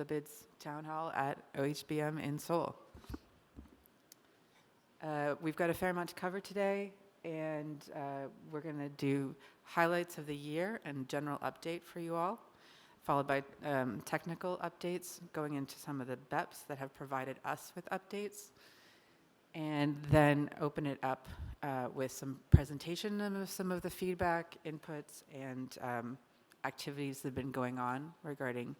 BIDS Townhall at OHBM in Seoul. We've got a fair amount to cover today, and we're going to do highlights of the year and general update for you all, followed by technical updates going into some of the BEPs that have provided us with updates, and then open it up with some presentation of some of the feedback, inputs, and activities that have been going on regarding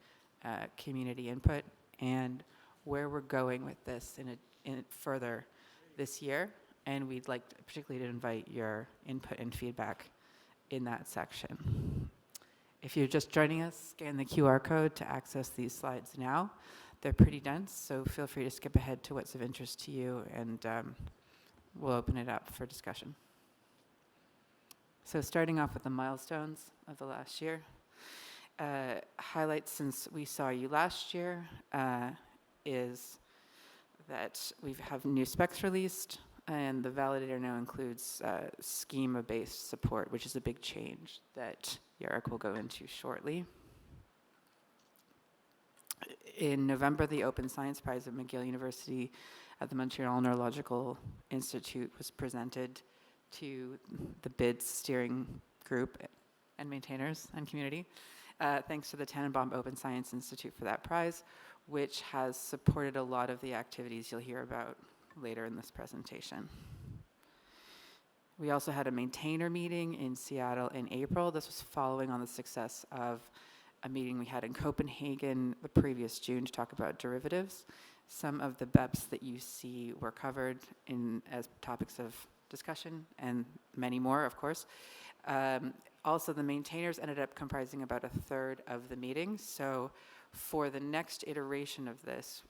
community input and where we're going with this in further this year. And we'd like particularly to invite your input and feedback in that section. If you're just joining us, scan the QR code to access these slides now. They're pretty dense, so feel free to skip ahead to what's of interest to you, and we'll open it up for discussion. So starting off with the milestones of the last year. Highlights since we saw you last year is that we have new specs released, and the validator now includes schema-based support, which is a big change that Jarek will go into shortly. In November, the Open Science Prize at McGill University at the Montreal Neurological Institute was presented to the BIDS steering group and maintainers and community, thanks to the Tannenbaum Open Science Institute for that prize, which has supported a lot of the activities you'll hear about later in this presentation. We also had a maintainer meeting in Seattle in April. This was following on the success of a meeting we had in Copenhagen the previous June to talk about derivatives. Some of the BEPs that you see were covered as topics of discussion, and many more, of course. Also, the maintainers ended up comprising about a third of the meeting. So for the next iteration of this,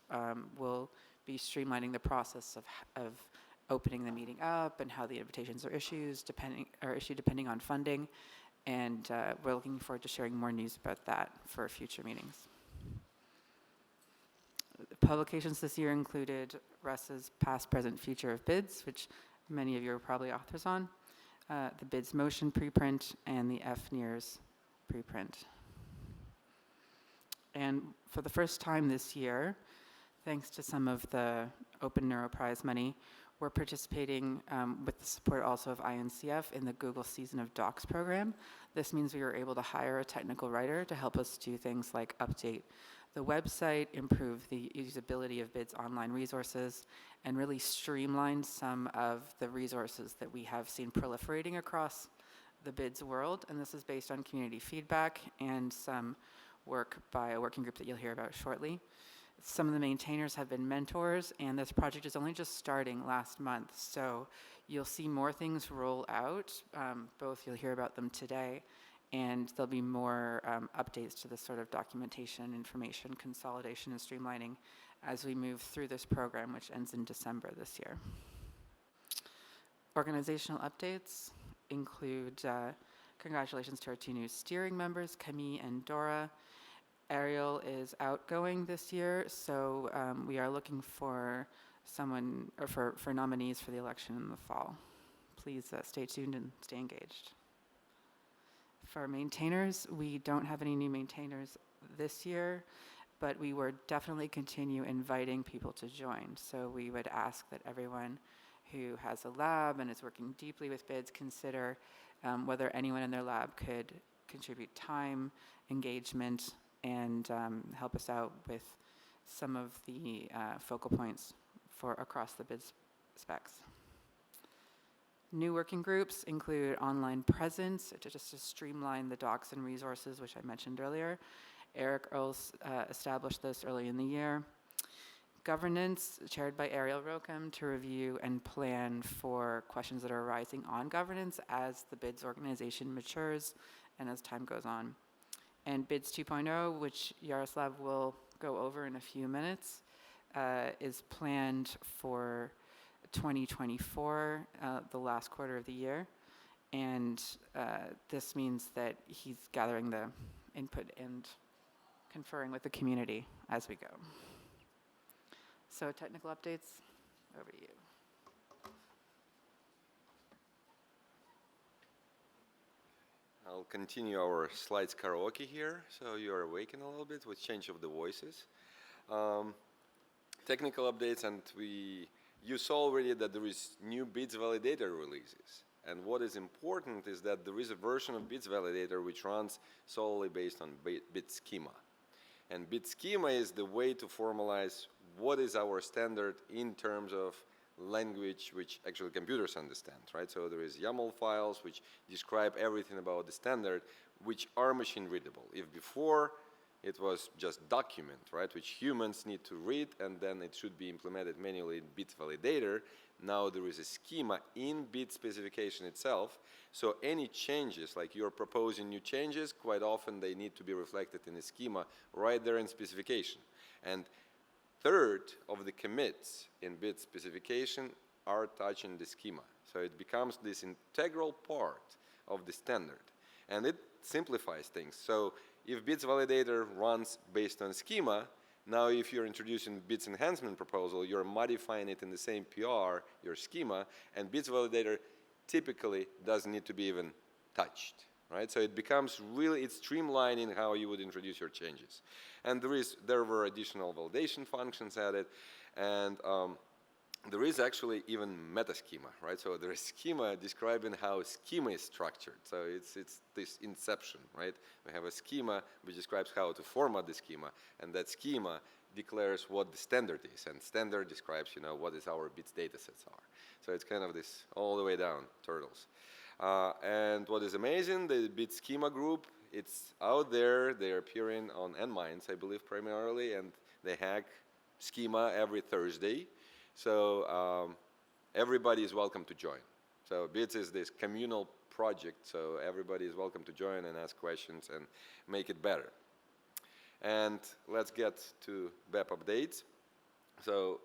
we'll be streamlining the process of opening the meeting up and how the invitations are issued depending on funding. And we're looking forward to sharing more news about that for future meetings. The publications this year included Russ's Past, Present, Future of BIDS, which many of you are probably authors on, the BIDS Motion preprint, and the FNIRS preprint. And for the first time this year, thanks to some of the Open Neuro Prize money, we're participating with the support also of INCF in the Google Season of Docs program. This means we were able to hire a technical writer to help us do things like update the website, improve the usability of BIDS online resources, and really streamline some of the resources that we have seen proliferating across the BIDS world. And this is based on community feedback and some work by a working group that you'll hear about shortly. Some of the maintainers have been mentors, and this project is only just starting last month. So you'll see more things roll out. Both you'll hear about them today, and there'll be more updates to this sort of documentation, information, consolidation, and streamlining as we move through this program, which ends in December this year. Organizational updates include congratulations to our two new steering members, Camille and Dora. Ariel is outgoing this year, so we are looking for someone, or for nominees for the election in the fall. Please stay tuned and stay engaged. For maintainers, we don't have any new maintainers this year, but we will definitely continue inviting people to join. So we would ask that everyone who has a lab and is working deeply with BIDS consider whether anyone in their lab could contribute time, engagement, and help us out with some of the focal points for across the BIDS specs. New working groups include online presence, to streamline the docs and resources, which I mentioned earlier. Eric Earls established this early in the year. Governance, chaired by Ariel Rokem, to review and plan for questions that are arising on governance as the BIDS organization matures and as time goes on. And BIDS 2.0, which Yaroslav will go over in a few minutes, is planned for 2024, the last quarter of the year. And this means that he's gathering the input and conferring with the community as we go. So technical updates, over to you. I'll continue our slides karaoke here, so you're awakened a little bit with change of the voices. um, technical updates, and you saw already that there is new BIDS validator releases. And what is important is that there is a version of BIDS validator which runs solely based on BIDS schema. And BIDS schema is the way to formalize what is our standard in terms of language which actually computers understand, right? So there is YAML files which describe everything about the standard, which are machine readable. If before it was just document, right, which humans need to read, and then it should be implemented manually in BIDS validator. Now there is a schema in BIDS specification itself, so any changes, like you're proposing new changes, quite often they need to be reflected in a schema right there in specification. And third of the commits in BIDS specification are touching the schema. So it becomes this integral part of the standard. And it simplifies things. So if BIDS validator runs based on schema, now if you're introducing BIDS enhancement proposal, you're modifying it in the same PR, your schema, and BIDS validator typically doesn't need to be even touched, right? So it becomes really, it's streamlining how you would introduce your changes. And there were additional validation functions added, and there is actually even meta schema, right? So there is schema describing how schema is structured. So it's this inception, right? We have a schema which describes how to format the schema, and that schema declares what the standard is, and standard describes, what is our BIDS datasets are. So it's kind of this all the way down, turtles. And what is amazing, the BIDS schema group, it's out there. They're appearing on nMinds, I believe, primarily, and they hack schema every Thursday. So everybody is welcome to join. So BIDS is this communal project, so everybody is welcome to join and ask questions and make it better. And let's get to BEP updates. So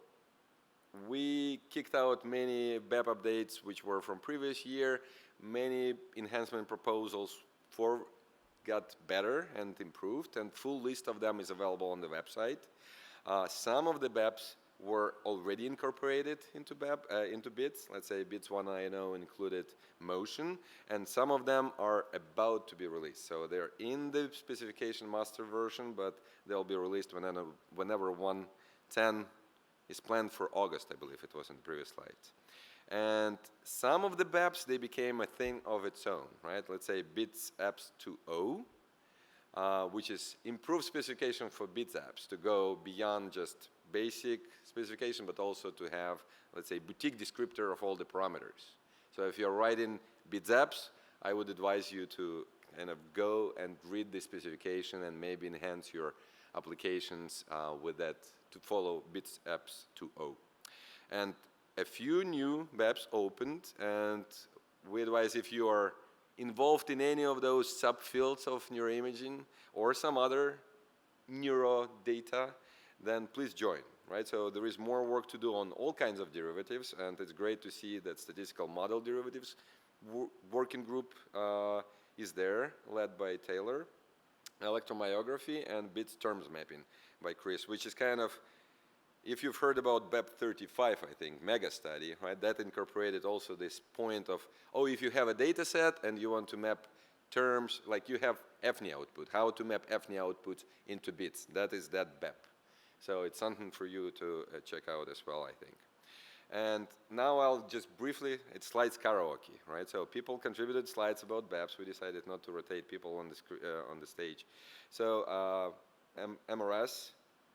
we kicked out many BEP updates which were from previous year. Many enhancement proposals got better and improved, and full list of them is available on the website. Some of the BEPs were already incorporated into BIDS. Let's say BIDS 1.0 included motion, and some of them are about to be released. So they're in the specification master version, but they'll be released whenever 1.10 is planned for August, I believe it was in the previous slides. And some of the BEPs, they became a thing of its own, right? Let's say BIDS apps 2.0, which is improved specification for BIDS apps to go beyond just basic specification, but also to have, let's say, boutique descriptor of all the parameters. So if you're writing BIDS apps, I would advise you to kind of go and read the specification and maybe enhance your applications with that to follow BIDS apps 2.0. And a few new BEPs opened, and we advise if you are involved in any of those subfields of neuroimaging or some other neuro data, then please join, right? So there is more work to do on all kinds of derivatives, and it's great to see that statistical model derivatives working group is there, led by Taylor, electromyography, and BIDS terms mapping by Chris, which is kind of, if you've heard about BEP 35, I think, mega study, right, that incorporated also this point of, oh, if you have a data set and you want to map terms, like you have FNI output, how to map FNI output into BIDS, that is that BEP. So it's something for you to check out as well, I think. And now I'll just briefly, it's slides karaoke, right? So people contributed slides about BEPs. We decided not to rotate people on the stage. So MRS,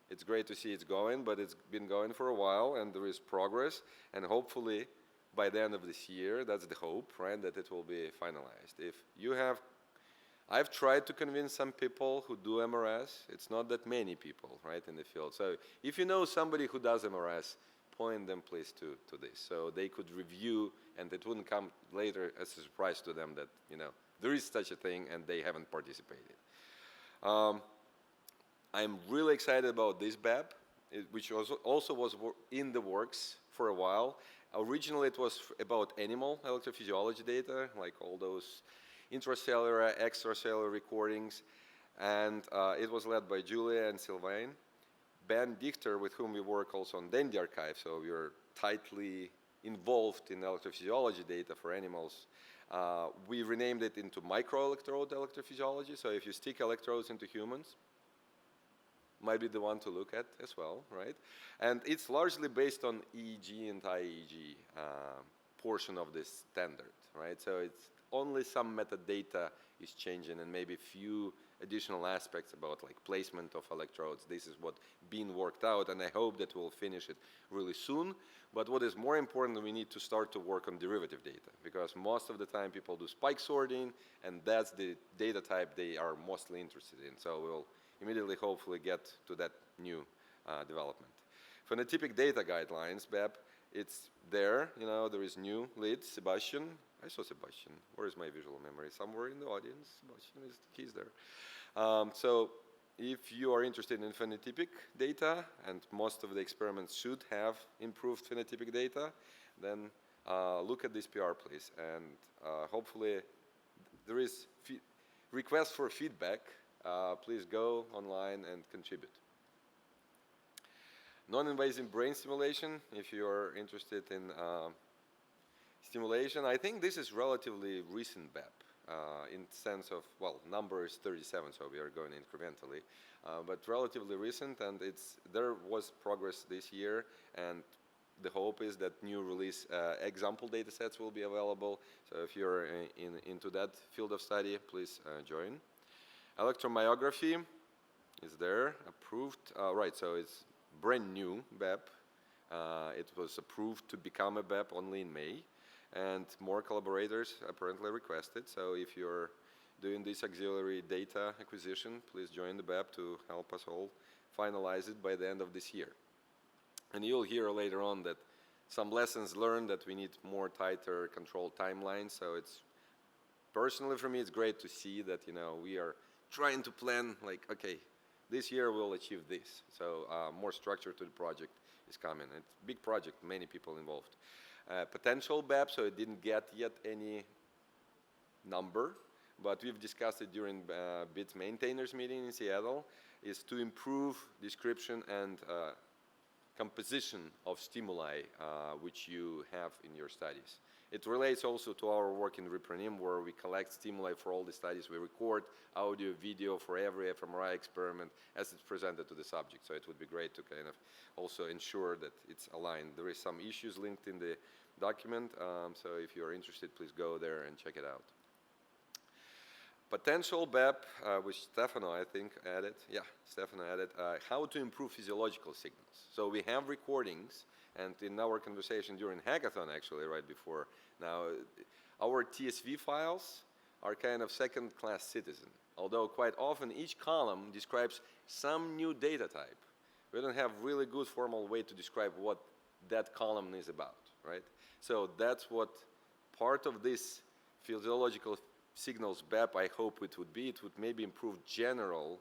it's great to see it's going, but it's been going for a while, and there is progress. And hopefully, by the end of this year, that's the hope, right, that it will be finalized. If you have, I've tried to convince some people who do MRS. It's not that many people, right, in the field. So if you know somebody who does MRS, point them, please, to this. So they could review, and it wouldn't come later as a surprise to them that, there is such a thing, and they haven't participated. I'm really excited about this BEP, which also was in the works for a while. Originally, it was about animal electrophysiology data, like all those intracellular, extracellular recordings, and it was led by Julia and Sylvain. Ben Dichter, with whom we work also on Dandy Archive, so we are tightly involved in electrophysiology data for animals. We renamed it into microelectrode electrophysiology, so if you stick electrodes into humans, might be the one to look at as well, right? And it's largely based on EEG and IEG portion of this standard, right? So it's only some metadata is changing and maybe few additional aspects about like placement of electrodes. This is what being worked out, and I hope that we'll finish it really soon. But what is more important, we need to start to work on derivative data, because most of the time people do spike sorting, and that's the data type they are mostly interested in. So we'll immediately hopefully get to that new development. Phenotypic data guidelines, BEP, it's there, you know, there is new lead, Sebastian. I saw Sebastian. Where is my visual memory? Somewhere in the audience. Sebastian is, he's there. So if you are interested in phenotypic data, and most of the experiments should have improved phenotypic data, then look at this PR, please. And hopefully there is request for feedback. Please go online and contribute. Non-invasive brain stimulation, if you are interested in stimulation, I think this is relatively recent BEP in sense of, well, number is 37, so we are going incrementally, but relatively recent, and there was progress this year, and the hope is that new release example data sets will be available. So if you're into that field of study, please join. Electromyography is there, approved. Right, so it's brand new BEP. It was approved to become a BEP only in May, and more collaborators apparently requested. So if you're doing this auxiliary data acquisition, please join the BEP to help us all finalize it by the end of this year. And you'll hear later on that some lessons learned, that we need more tighter control timelines. So it's, personally for me, it's great to see that, you know, we are trying to plan like, okay, this year we'll achieve this. So more structure to the project is coming. It's a big project, many people involved. Potential BEP, so it didn't get yet any number, but we've discussed it during BIDS maintainers meeting in Seattle, is to improve description and composition of stimuli which you have in your studies. It relates also to our work in Repronim, where we collect stimuli for all the studies. We record audio, video for every fMRI experiment as it's presented to the subject. So it would be great to kind of also ensure that it's aligned. There is some issues linked in the document, so if you're interested, please go there and check it out. Potential BEP, which Stefano, I think, added. Yeah, Stefano added, how to improve physiological signals. So we have recordings, and in our conversation during hackathon, actually, right before now, our TSV files are kind of second-class citizen, although quite often each column describes some new data type. We don't have really good formal way to describe what that column is about, right? So that's what part of this physiological signals BEP, I hope it would be. It would maybe improve general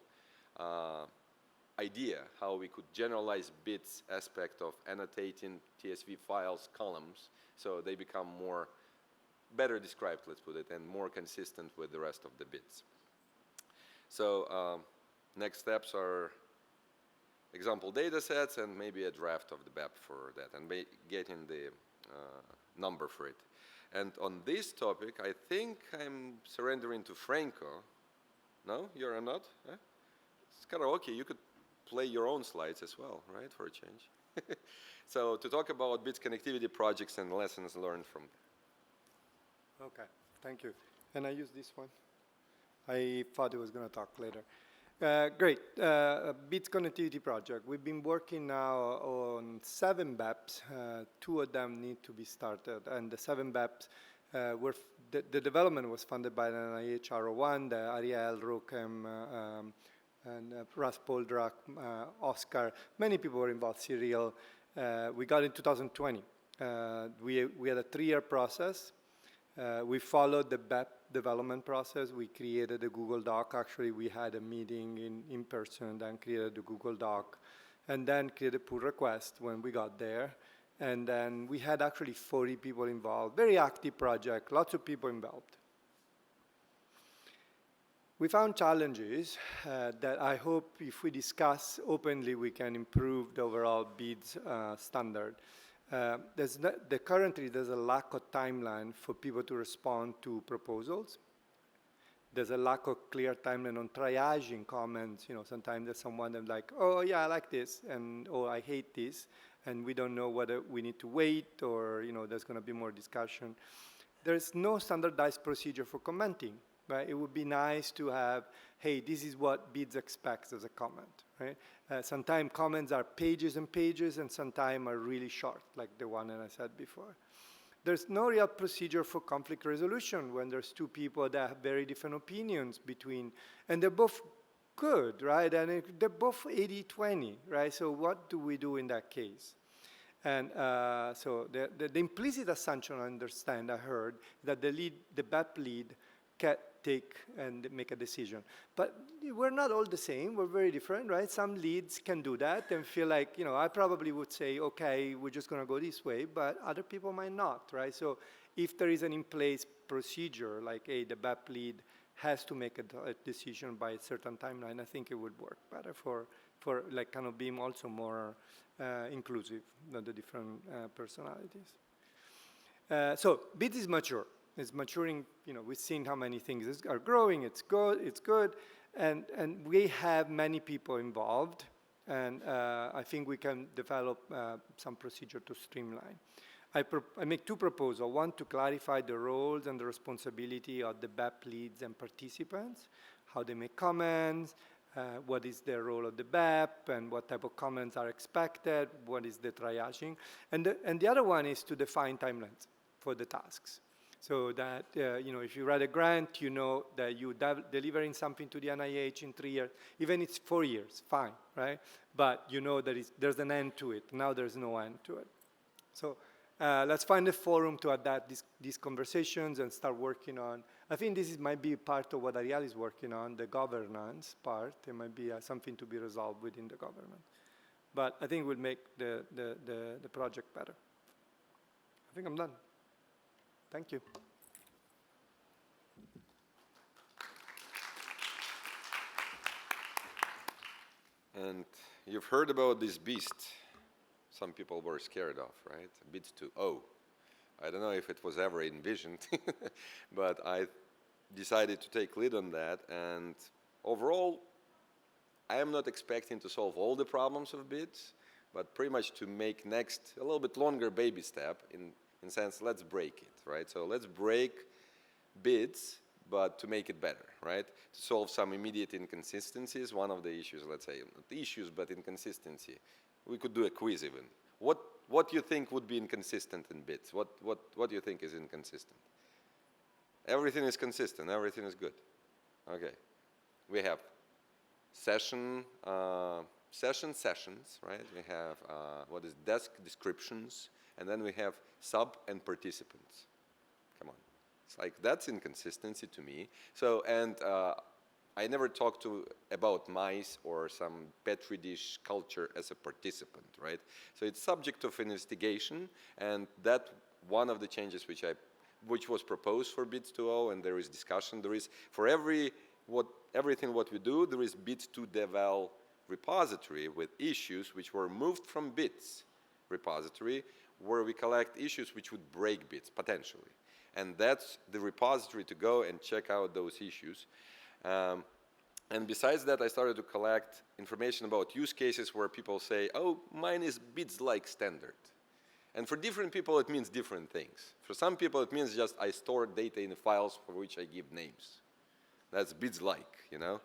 idea how we could generalize BIDS aspect of annotating TSV files columns, so they become more better described, let's put it, and more consistent with the rest of the BIDS. So next steps are example data sets and maybe a draft of the BEP for that, and getting the number for it. And on this topic, I think I'm surrendering to Franco. No, you're not? Eh? It's karaoke. You could play your own slides as well, right, for a change. So to talk about BIDS connectivity projects and lessons learned from them. Okay, thank you. And I use this one. I thought I was going to talk later. Great. BIDS connectivity project. We've been working now on 7 BEPs. 2 of them need to be started, and the 7 BEPs the development was funded by the NIH R01, the Ariel, Rokem, and Russ Poldrak, Oscar. Many people were involved. Cyril. We got in 2020. We had a 3-year process. We followed the BEP development process. We created a Google Doc. Actually, we had a meeting in person, then created the Google Doc, and then created a pull request when we got there. And then we had actually 40 people involved. Very active project, lots of people involved. We found challenges that I hope if we discuss openly, we can improve the overall BIDS standard. Currently, there's a lack of timeline for people to respond to proposals. there's a lack of clear timeline on triaging comments. Sometimes there's someone that's like, oh yeah, I like this, and oh, I hate this, and we don't know whether we need to wait or there's going to be more discussion. There's no standardized procedure for commenting, right? It would be nice to have, hey, this is what BIDS expects as a comment, right? Sometimes comments are pages and pages, and sometimes are really short, like the one that I said before. There's no real procedure for conflict resolution when there's two people that have very different opinions between, and they're both good, right? And they're both 80-20, right? So what do we do in that case? And so the implicit assumption, I heard, that the BEP lead can take and make a decision. But we're not all the same. We're very different, right? Some leads can do that and feel like, I probably would say, okay, we're just going to go this way, but other people might not, right? So if there is an in-place procedure, like, hey, the BEP lead has to make a decision by a certain timeline, I think it would work better for like kind of being also more inclusive than the different personalities. So BIDS is mature. It's maturing. We've seen how many things are growing. It's good, and we have many people involved, and I think we can develop some procedure to streamline. I make two proposals. One, to clarify the roles and the responsibility of the BEP leads and participants, how they make comments, what is the role of the BEP, and what type of comments are expected, what is the triaging. And the other one is to define timelines for the tasks. So that, if you write a grant, you know that you're delivering something to the NIH in 3 years. Even if it's 4 years, fine, right? But you know that there's an end to it. Now there's no end to it. So let's find a forum to adapt these conversations and start working on. I think this might be part of what Ariel is working on, the governance part. It might be something to be resolved within the government. But I think it will make the project better. I think I'm done. Thank you. And you've heard about this beast some people were scared of, right? BIDS 2.0. I don't know if it was ever envisioned, but I decided to take lead on that. And overall, I am not expecting to solve all the problems of BIDS, but pretty much to make next a little bit longer baby step in sense, let's break it, right? So let's break BIDS, but to make it better, right? To solve some immediate inconsistencies. One of the issues, let's say, not issues, but inconsistency. We could do a quiz even. What do you think would be inconsistent in BIDS? What do you think is inconsistent? Everything is consistent. Everything is good. Okay. We have sessions, right? We have what is desk descriptions, and then we have sub and participants. Come on. It's like, that's inconsistency to me. So, and I never talked about mice or some petri dish culture as a participant, right? So it's subject of investigation, and that one of the changes which was proposed for BIDS 2.0, and there is discussion. There is, for everything what we do, there is BIDS 2 devel repository with issues which were moved from BIDS repository, where we collect issues which would break BIDS, potentially. And that's the repository to go and check out those issues. And besides that, I started to collect information about use cases where people say, oh, mine is BIDS-like standard. And for different people, it means different things. For some people, it means just I store data in files for which I give names. That's BIDS-like, you know.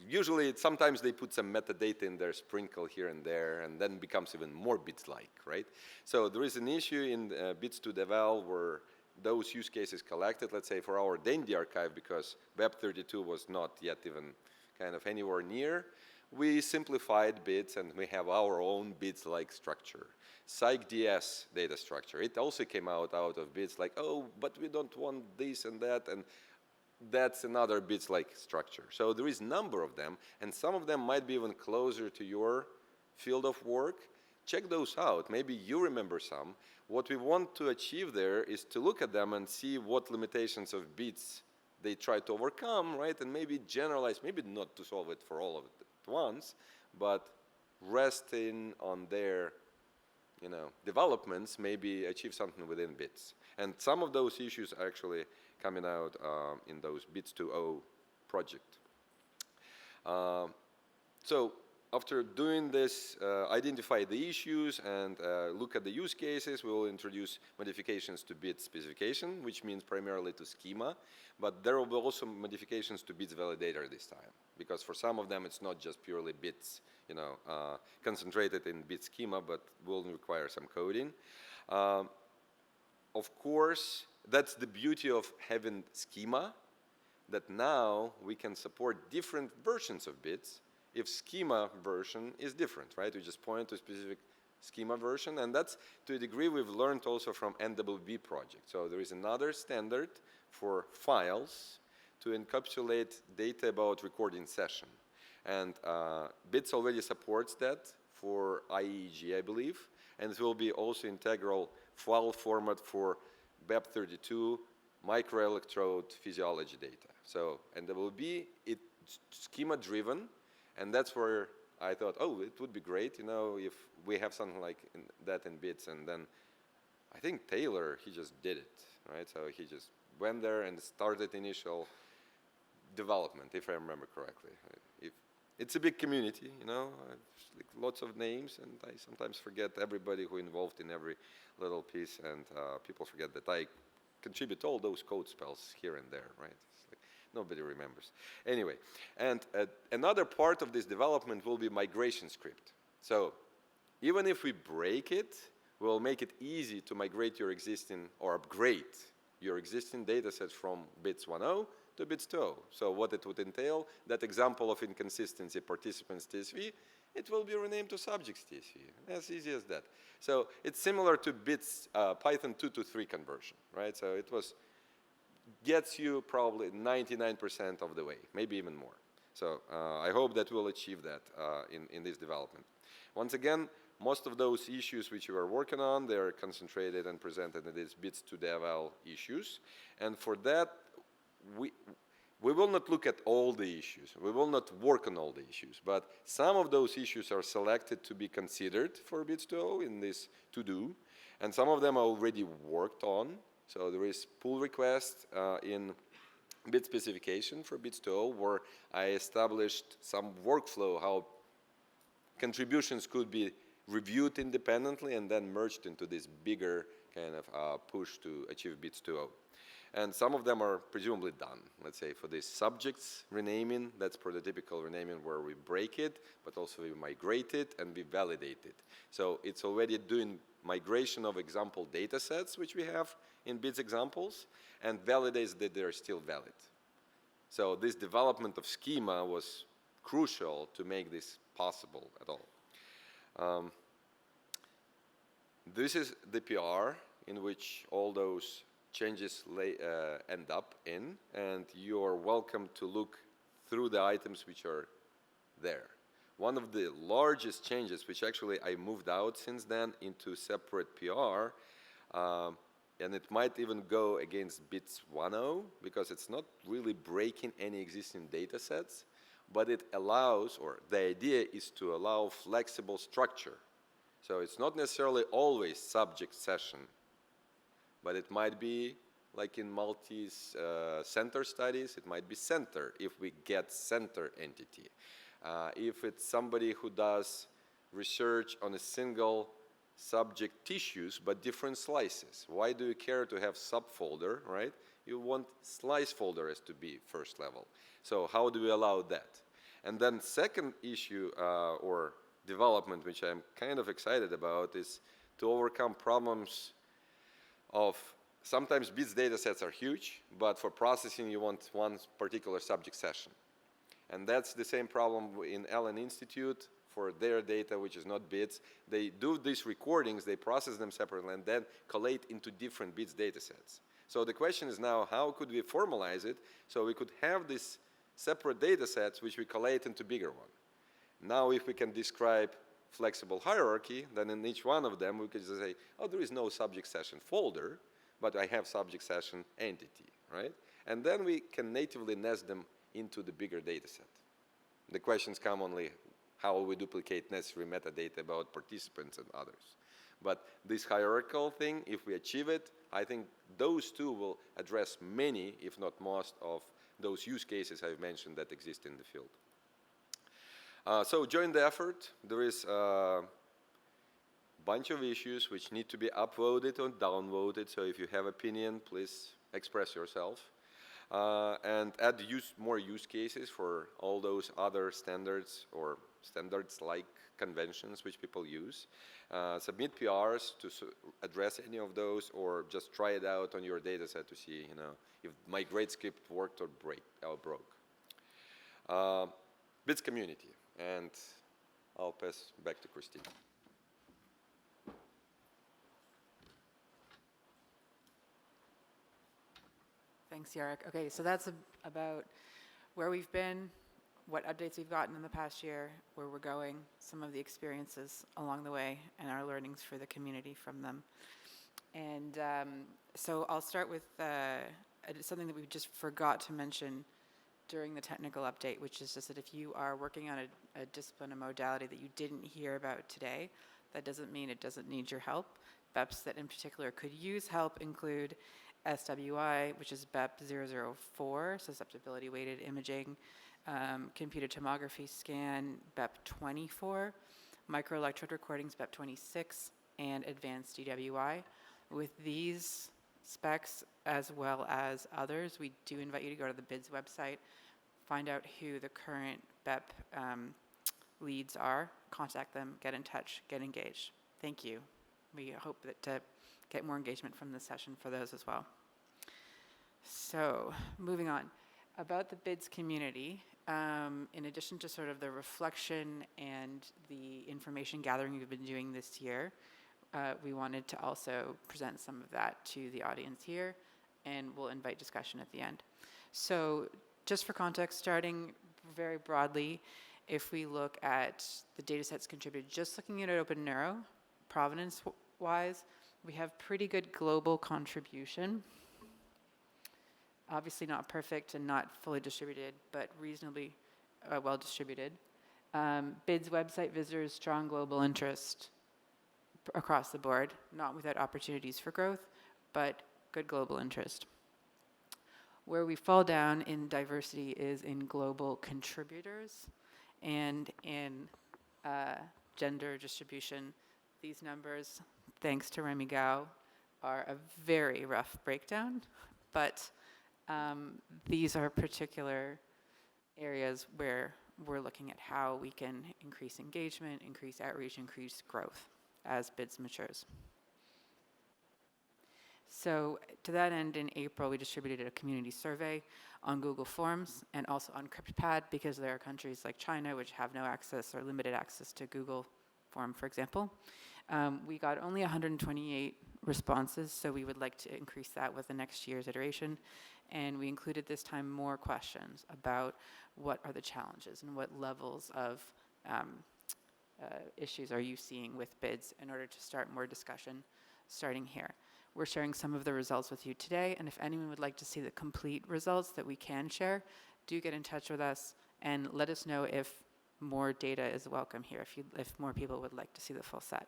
Usually, sometimes they put some metadata in there, sprinkle here and there, and then becomes even more BIDS-like, right? So there is an issue in BIDS 2 devel where those use cases collected, let's say for our Dandy archive, because Web32 was not yet even kind of anywhere near, we simplified BIDS and we have our own BIDS-like structure. PsycDS data structure, it also came out of BIDS like, oh, but we don't want this and that's another BIDS-like structure. So there is a number of them, and some of them might be even closer to your field of work. Check those out. Maybe you remember some. What we want to achieve there is to look at them and see what limitations of BIDS they try to overcome, right? And maybe generalize, maybe not to solve it for all of it at once, but resting on their developments, maybe achieve something within BIDS. And some of those issues are actually coming out in those BIDS 2.0 project. So after doing this, identify the issues and look at the use cases, we will introduce modifications to BIDS specification, which means primarily to schema, but there will be also modifications to BIDS validator this time, because for some of them it's not just purely BIDS, concentrated in BIDS schema, but will require some coding. Of course, that's the beauty of having schema, that now we can support different versions of BIDS if schema version is different, right? We just point to a specific schema version, and that's, to a degree, we've learned also from NWB project. So there is another standard for files to encapsulate data about recording session. And BIDS already supports that for IEEG, I believe, and it will be also integral file format for BEP32 microelectrode physiology data. So NWB, it's schema-driven, and that's where I thought, oh, it would be great, if we have something like that in BIDS. And then I think Taylor, he just did it, right? So he just went there and started initial development, if I remember correctly. It's a big community, like lots of names, and I sometimes forget everybody who involved in every little piece, and people forget that I contribute all those code spells here and there, right? Nobody remembers. Anyway, and another part of this development will be migration script. So even if we break it, we'll make it easy to migrate your existing, or upgrade your existing data sets from BIDS 1.0 to BIDS 2.0. So what it would entail, that example of inconsistency participants TSV, it will be renamed to subjects TSV. As easy as that. So it's similar to BIDS Python 2 to 3 conversion, right? So it gets you probably 99% of the way, maybe even more. So I hope that we'll achieve that in this development. Once again, most of those issues which we are working on, they're concentrated and presented in these BIDS to devel issues. And for that, we will not look at all the issues. We will not work on all the issues. But some of those issues are selected to be considered for BIDS 2.0 in this to-do. And some of them are already worked on. So there is pull request in BIDS specification for BIDS 2.0 where I established some workflow how contributions could be reviewed independently and then merged into this bigger kind of push to achieve BIDS 2.0. And some of them are presumably done. Let's say for this subjects renaming, that's prototypical renaming where we break it, but also we migrate it and we validate it. So it's already doing migration of example data sets, which we have in BIDS examples, and validates that they're still valid. So this development of schema was crucial to make this possible at all. This is the PR in which all those changes end up in, and you are welcome to look through the items which are there. One of the largest changes, which actually I moved out since then into separate PR, and it might even go against BIDS 1.0 because it's not really breaking any existing data sets, but it allows, or the idea is to allow flexible structure. So it's not necessarily always subject session, but it might be like in multi-center studies, it might be center if we get center entity. If it's somebody who does research on a single subject tissues but different slices, why do you care to have subfolder, right? You want slice folder as to be first level. So how do we allow that? And then second issue or development, which I'm kind of excited about, is to overcome problems of sometimes BIDS data sets are huge, but for processing you want one particular subject session. And that's the same problem in Allen Institute for their data, which is not BIDS. They do these recordings, they process them separately, and then collate into different BIDS data sets. So the question is now, how could we formalize it so we could have these separate data sets which we collate into bigger one? Now if we can describe flexible hierarchy, then in each one of them we could just say, oh, there is no subject session folder, but I have subject session entity, right? And then we can natively nest them into the bigger data set. The questions come only how we duplicate necessary metadata about participants and others. But this hierarchical thing, if we achieve it, I think those two will address many, if not most, of those use cases I've mentioned that exist in the field. So join the effort. There is a bunch of issues which need to be upvoted or downvoted, so if you have opinion, please express yourself. And add more use cases for all those other standards or standards-like conventions which people use. Submit PRs to address any of those, or just try it out on your data set to see, if migrate script worked or broke. BIDS community, and I'll pass back to Christine. Thanks, Jarek. Okay, so that's about where we've been, what updates we've gotten in the past year, where we're going, some of the experiences along the way, and our learnings for the community from them. And so I'll start with something that we just forgot to mention during the technical update, which is just that if you are working on a discipline, a modality that you didn't hear about today, that doesn't mean it doesn't need your help. BEPs that in particular could use help include SWI, which is BEP 004, susceptibility weighted imaging, computed tomography scan, BEP 24, microelectrode recordings, BEP 26, and advanced DWI. With these specs, as well as others, we do invite you to go to the BIDS website, find out who the current BEP leads are, contact them, get in touch, get engaged. Thank you. We hope that to get more engagement from this session for those as well. So, moving on. About the BIDS community, in addition to sort of the reflection and the information gathering we've been doing this year, we wanted to also present some of that to the audience here, and we'll invite discussion at the end. So, just for context, starting very broadly, if we look at the data sets contributed, just looking at Open Neuro, provenance-wise, we have pretty good global contribution. Obviously not perfect and not fully distributed, but reasonably well distributed. BIDS website visitors, strong global interest across the board, not without opportunities for growth, but good global interest. Where we fall down in diversity is in global contributors and in gender distribution. These numbers, thanks to Remy Gao, are a very rough breakdown, but these are particular areas where we're looking at how we can increase engagement, increase outreach, increase growth as BIDS matures. So to that end, in April, we distributed a community survey on Google Forms and also on CryptPad, because there are countries like China which have no access or limited access to Google Form, for example. We got only 128 responses, so we would like to increase that with the next year's iteration. And we included this time more questions about what are the challenges and what levels of issues are you seeing with BIDS in order to start more discussion starting here. We're sharing some of the results with you today, and if anyone would like to see the complete results that we can share, do get in touch with us and let us know if more data is welcome here, if more people would like to see the full set.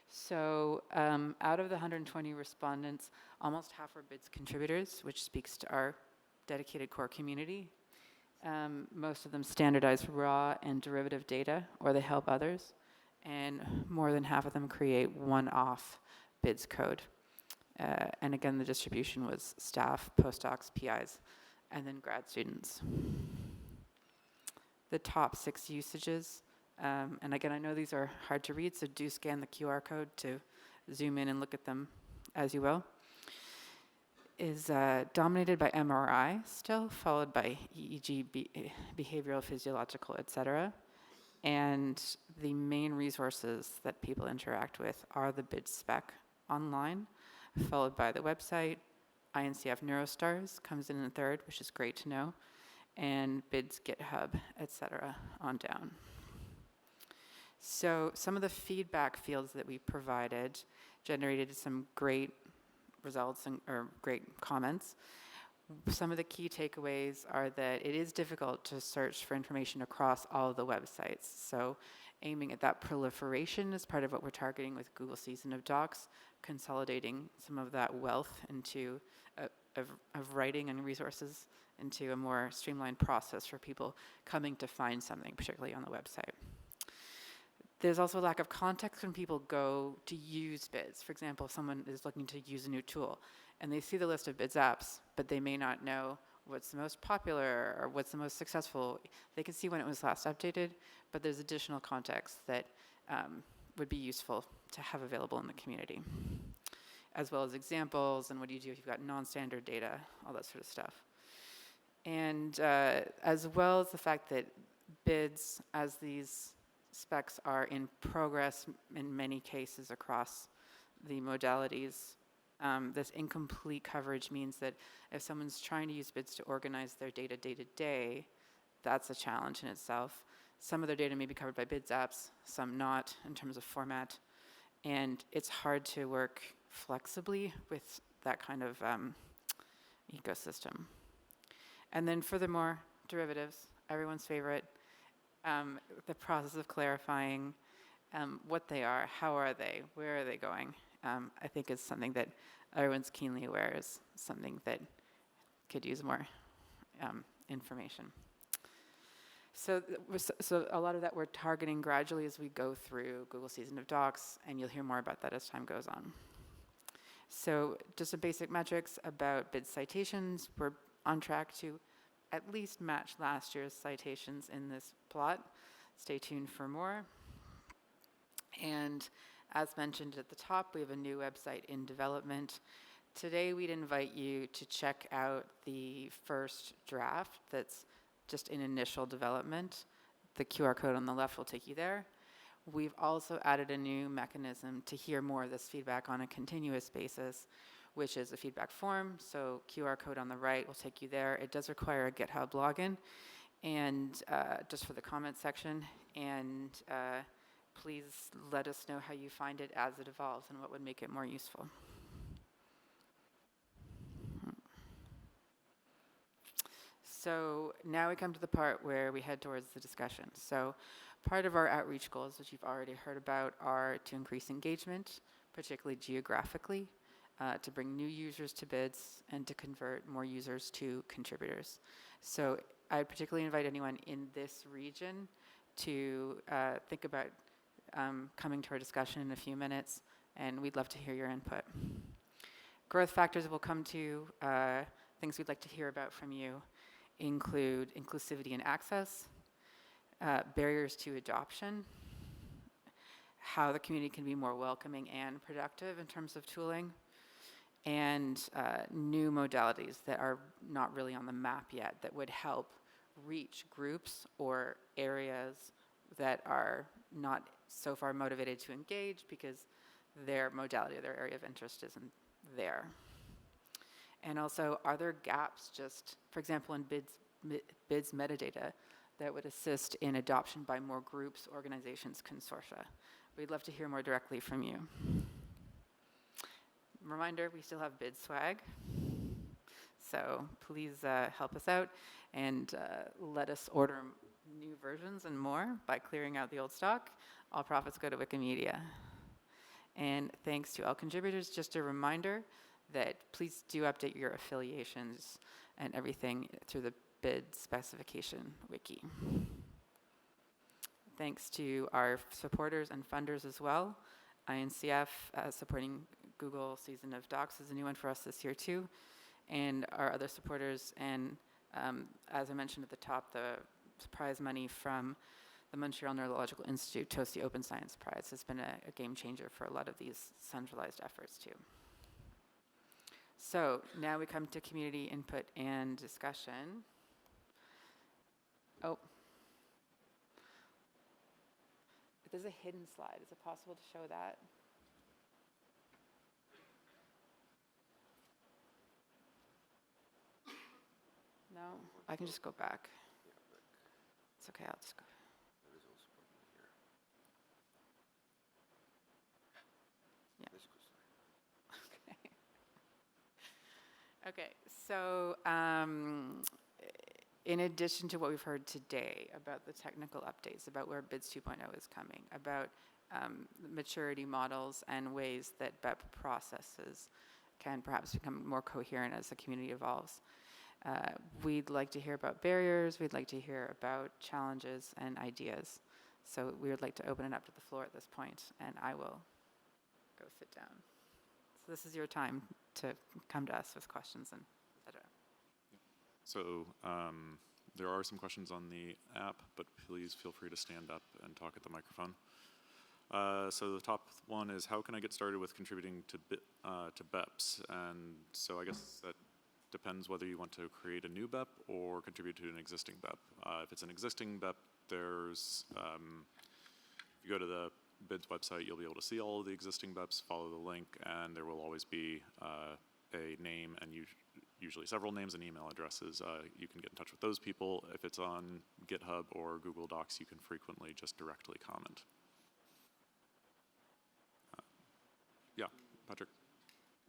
So out of the 120 respondents, almost half are BIDS contributors, which speaks to our dedicated core community. Most of them standardize raw and derivative data, or they help others, and more than half of them create one-off BIDS code. And again, the distribution was staff, postdocs, PIs, and then grad students. The top 6 usages, and again, I know these are hard to read, so do scan the QR code to zoom in and look at them as you will, is dominated by MRI still, followed by EEG, behavioral, physiological, etc. And the main resources that people interact with are the BIDS spec online, followed by the website. INCF Neurostars comes in third, which is great to know, and BIDS GitHub, etc. on down. So some of the feedback fields that we provided generated some great results or great comments. Some of the key takeaways are that it is difficult to search for information across all of the websites. So aiming at that proliferation is part of what we're targeting with Google Season of Docs, consolidating some of that wealth into of writing and resources into a more streamlined process for people coming to find something, particularly on the website. There's also a lack of context when people go to use BIDS. For example, if someone is looking to use a new tool and they see the list of BIDS apps, but they may not know what's the most popular or what's the most successful. They can see when it was last updated, but there's additional context that would be useful to have available in the community, as well as examples and what do you do if you've got non-standard data, all that sort of stuff. And as well as the fact that BIDS, as these specs are in progress in many cases across the modalities, this incomplete coverage means that if someone's trying to use BIDS to organize their data day to day, that's a challenge in itself. Some of their data may be covered by BIDS apps, some not in terms of format, and it's hard to work flexibly with that kind of ecosystem. And then furthermore, derivatives, everyone's favorite. The process of clarifying what they are, how are they, where are they going, I think is something that everyone's keenly aware is something that could use more information. So a lot of that we're targeting gradually as we go through Google Season of Docs, and you'll hear more about that as time goes on. So just some basic metrics about BIDS citations. We're on track to at least match last year's citations in this plot. Stay tuned for more. And as mentioned at the top, we have a new website in development. Today we'd invite you to check out the first draft that's just in initial development. The QR code on the left will take you there. We've also added a new mechanism to hear more of this feedback on a continuous basis, which is a feedback form. So QR code on the right will take you there. It does require a GitHub login, and just for the comment section. And please let us know how you find it as it evolves and what would make it more useful. So now we come to the part where we head towards the discussion. So part of our outreach goals, which you've already heard about, are to increase engagement, particularly geographically, to bring new users to BIDS, and to convert more users to contributors. So I particularly invite anyone in this region to think about coming to our discussion in a few minutes, and we'd love to hear your input. Growth factors we'll come to, things we'd like to hear about from you include inclusivity and access, barriers to adoption, how the community can be more welcoming and productive in terms of tooling, and new modalities that are not really on the map yet that would help reach groups or areas that are not so far motivated to engage because their modality, their area of interest isn't there. And also, are there gaps just, for example, in BIDS metadata that would assist in adoption by more groups, organizations, consortia? We'd love to hear more directly from you. Reminder, we still have BIDS swag. So please help us out and let us order new versions and more by clearing out the old stock. All profits go to Wikimedia. And thanks to all contributors, just a reminder that please do update your affiliations and everything through the BIDS specification wiki. Thanks to our supporters and funders as well. INCF supporting Google Season of Docs is a new one for us this year too. And our other supporters, and as I mentioned at the top, the prize money from the Montreal Neurological Institute, TOSI Open Science Prize, has been a game changer for a lot of these centralized efforts too. So now we come to community input and discussion. Oh. There's a hidden slide. Is it possible to show that? No? I can just go back. It's okay, I'll just go. Okay, so in addition to what we've heard today about the technical updates, about where BIDS 2.0 is coming, about maturity models and ways that BEP processes can perhaps become more coherent as the community evolves, We'd like to hear about barriers, we'd like to hear about challenges and ideas. So we would like to open it up to the floor at this point, and I will go sit down. So this is your time to come to us with questions and et cetera. So there are some questions on the app, but please feel free to stand up and talk at the microphone. So the top one is, how can I get started with contributing to BEPS? And so I guess that depends whether you want to create a new BEP or contribute to an existing BEP. If it's an existing BEP, there's, if you go to the BIDS website, you'll be able to see all of the existing BEPs, follow the link, and there will always be a name and usually several names and email addresses. You can get in touch with those people. If it's on GitHub or Google Docs, you can frequently just directly comment. Yeah, Patrick.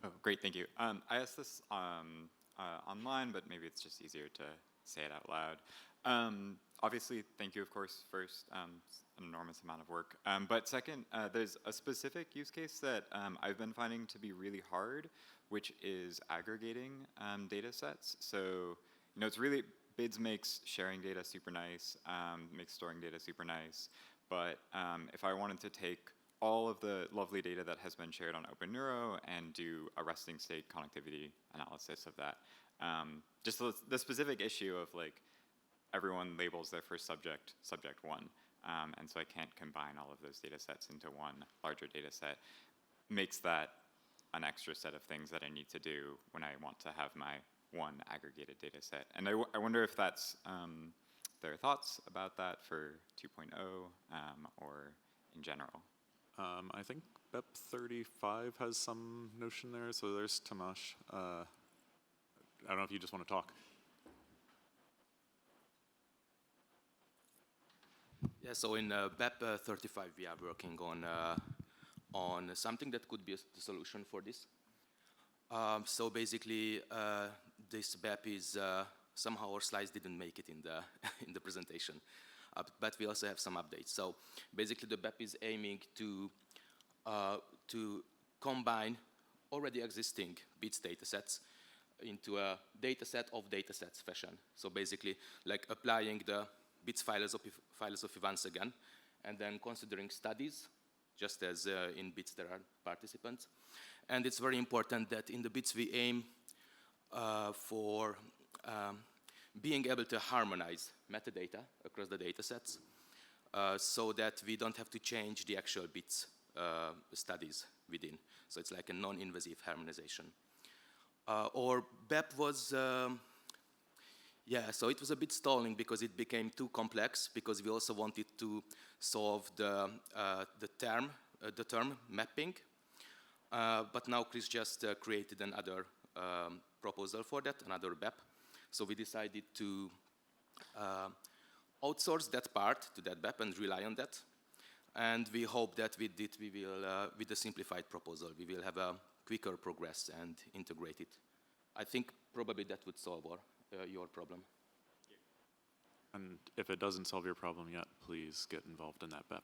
Oh, great, thank you. I asked this online, but maybe it's just easier to say it out loud. Obviously, thank you, of course, first. It's an enormous amount of work. But second, there's a specific use case that I've been finding to be really hard, which is aggregating data sets. So, you know, it's really, BIDS makes sharing data super nice, makes storing data super nice. But if I wanted to take all of the lovely data that has been shared on OpenNeuro and do a resting state connectivity analysis of that. Just the specific issue of like, everyone labels their first subject, subject one. And so I can't combine all of those data sets into one larger data set. Makes that an extra set of things that I need to do when I want to have my one aggregated data set. And I wonder if that's, there are thoughts about that for 2.0 or in general. I think BEP 35 has some notion there, so there's Tomasz. I don't know if you just want to talk. Yeah, so in BEP 35 we are working on something that could be the solution for this. So basically this BEP is, somehow our slides didn't make it in the, in the presentation. But we also have some updates. So basically the BEP is aiming to combine already existing BIDS datasets into a dataset of datasets fashion. So basically like applying the BIDS files of events again, and then considering studies, just as in BIDS there are participants. And it's very important that in the BIDS we aim for being able to harmonize metadata across the datasets so that we don't have to change the actual BIDS studies within. So it's like a non-invasive harmonization. Or BEP was, yeah, so it was a bit stalling because it became too complex because we also wanted to solve the term mapping. But now Chris just created another proposal for that, another BEP. So we decided to outsource that part to that BEP and rely on that. And we hope that with it, we will, with the simplified proposal, we will have a quicker progress and integrate it. I think probably that would solve your problem. And if it doesn't solve your problem yet, please get involved in that BEP.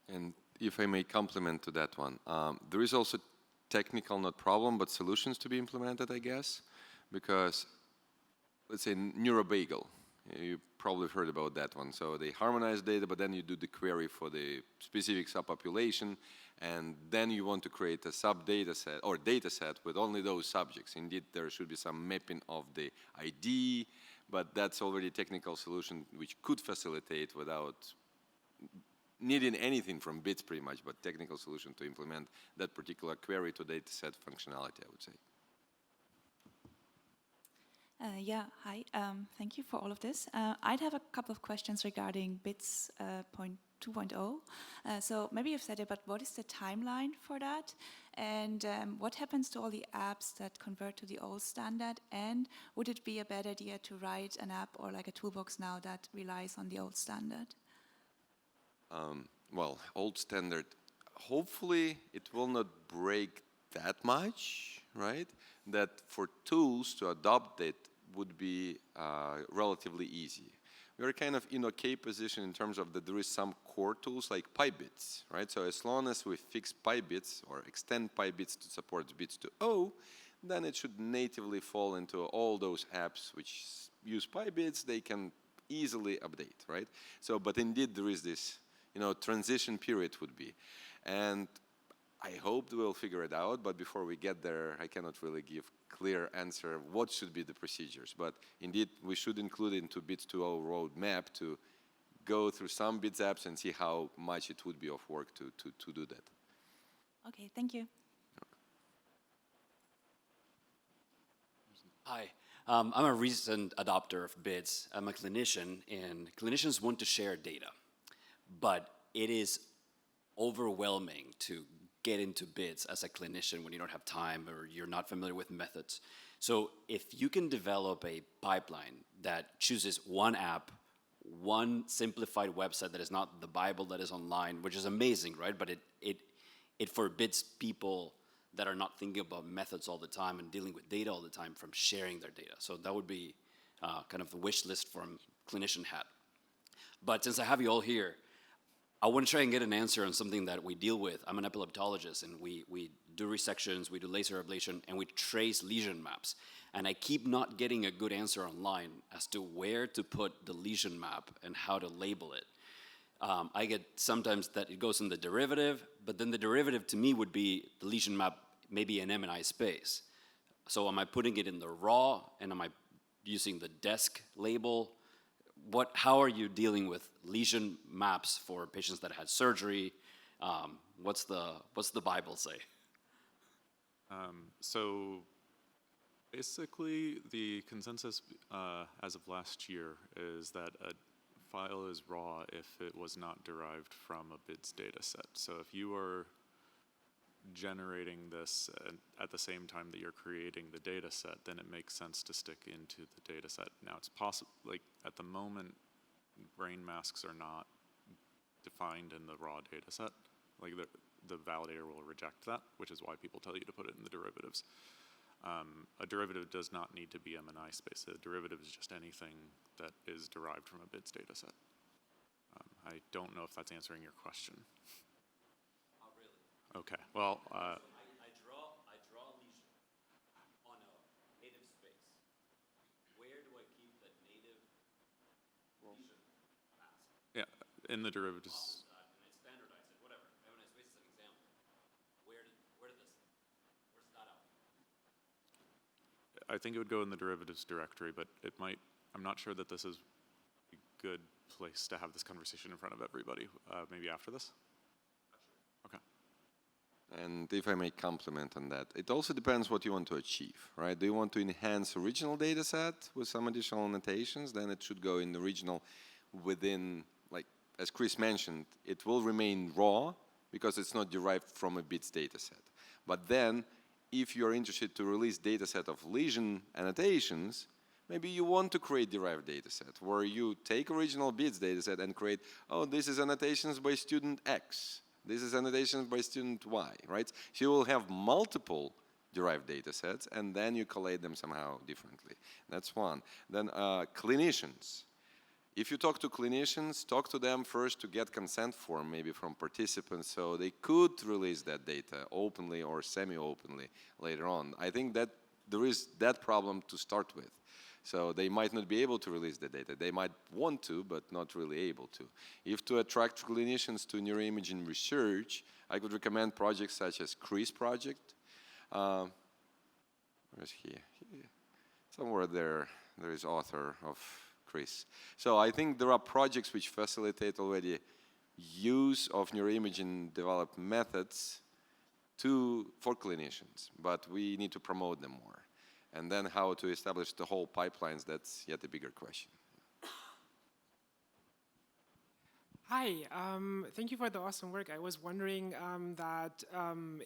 And if I may compliment to that one, there is also technical, not problem, but solutions to be implemented, I guess, because let's say NeuroBagel, you probably heard about that one. So they harmonize data, but then you do the query for the specific subpopulation, and then you want to create a sub-data set or data set with only those subjects. Indeed, there should be some mapping of the ID, but that's already a technical solution which could facilitate without needing anything from BIDS pretty much, but technical solution to implement that particular query to data set functionality, I would say. Yeah, hi. Thank you for all of this. I'd have a couple of questions regarding BIDS 2.0. So maybe you've said it, but what is the timeline for that? And what happens to all the apps that convert to the old standard? And would it be a bad idea to write an app or like a toolbox now that relies on the old standard? Well, old standard, hopefully it will not break that much, right? That for tools to adopt it would be relatively easy. We're kind of in okay position in terms of that there is some core tools like PyBids, right? So as long as we fix PyBids or extend PyBids to support BIDS 2.0, then it should natively fall into all those apps which use PyBids. They can easily update, right? So, but indeed there is this, transition period would be. And I hope we'll figure it out, but before we get there, I cannot really give clear answer of what should be the procedures. But indeed, we should include into BIDS 2.0 roadmap to go through some BIDS apps and see how much it would be of work to do that. Okay, thank you. Hi, I'm a recent adopter of BIDS. I'm a clinician, and clinicians want to share data, but it is overwhelming to get into BIDS as a clinician when you don't have time or you're not familiar with methods. So if you can develop a pipeline that chooses one app, one simplified website that is not the Bible that is online, which is amazing, right? But it forbids people that are not thinking about methods all the time and dealing with data all the time from sharing their data. So that would be kind of the wish list from clinician hat. But since I have you all here, I want to try and get an answer on something that we deal with. I'm an epileptologist, and we do resections, we do laser ablation, and we trace lesion maps. And I keep not getting a good answer online as to where to put the lesion map and how to label it. I get sometimes that it goes in the derivative, but then the derivative to me would be the lesion map, maybe an M&I space. So am I putting it in the raw, and am I using the desk label? How are you dealing with lesion maps for patients that had surgery? What's the Bible say? So basically, the consensus as of last year is that a file is raw if it was not derived from a BIDS data set. So if you are generating this at the same time that you're creating the data set, then it makes sense to stick into the data set. Now it's possible, like at the moment, brain masks are not defined in the raw data set. Like the validator will reject that, which is why people tell you to put it in the derivatives. A derivative does not need to be M&I space. A derivative is just anything that is derived from a BIDS data set. I don't know if that's answering your question. Not really. Okay, well. I draw a lesion on a native space. Where do I keep that native lesion mask? Yeah, in the derivatives. And I standardize it, whatever. M&I space is an example. Where's that out? I think it would go in the derivatives directory, but it might, I'm not sure that this is a good place to have this conversation in front of everybody. Maybe after this? Okay. And if I may comment on that, it also depends what you want to achieve, right? Do you want to enhance original data set with some additional annotations? Then it should go in the original within, like, as Chris mentioned, it will remain raw because it's not derived from a BIDS data set. But then, if you're interested to release data set of lesion annotations, maybe you want to create derived data set where you take original BIDS data set and create, oh, this is annotations by student X. This is annotations by student Y, right? So you will have multiple derived data sets, and then you collate them somehow differently. That's one. Then clinicians. If you talk to clinicians, talk to them first to get consent form, maybe from participants, so they could release that data openly or semi-openly later on. I think that there is that problem to start with. So they might not be able to release the data. They might want to, but not really able to. If to attract clinicians to neuroimaging research, I could recommend projects such as Chris project. Where's he? Somewhere there is author of Chris. So I think there are projects which facilitate already use of neuroimaging developed methods for clinicians, but we need to promote them more. And then how to establish the whole pipelines, that's yet a bigger question. Hi, thank you for the awesome work. I was wondering that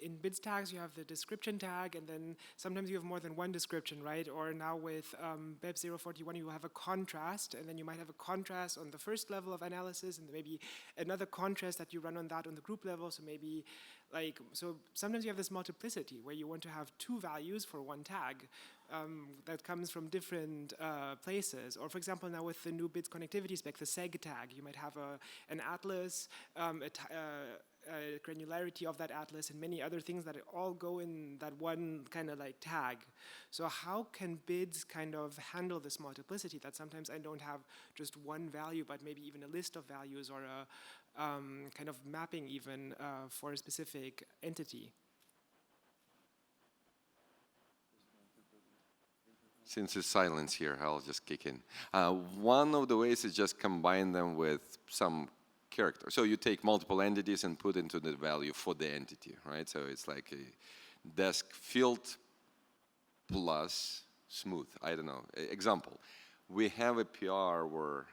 in BIDS tags you have the description tag, and then sometimes you have more than one description, right? Or now with BEP 041 you have a contrast, and then you might have a contrast on the first level of analysis, and maybe another contrast that you run on that on the group level. So maybe so sometimes you have this multiplicity where you want to have two values for one tag, that comes from different places. Or for example, now with the new BIDS connectivity spec, the seg tag, you might have an atlas, a granularity of that atlas, and many other things that all go in that one kind of like tag. So how can BIDS kind of handle this multiplicity that sometimes I don't have just one value, but maybe even a list of values or a kind of mapping even for a specific entity? Since it's silence here, I'll just kick in. One of the ways is just combine them with some character. So you take multiple entities and put into the value for the entity, right? So it's like a desk field plus smooth. I don't know. Example, we have a PR where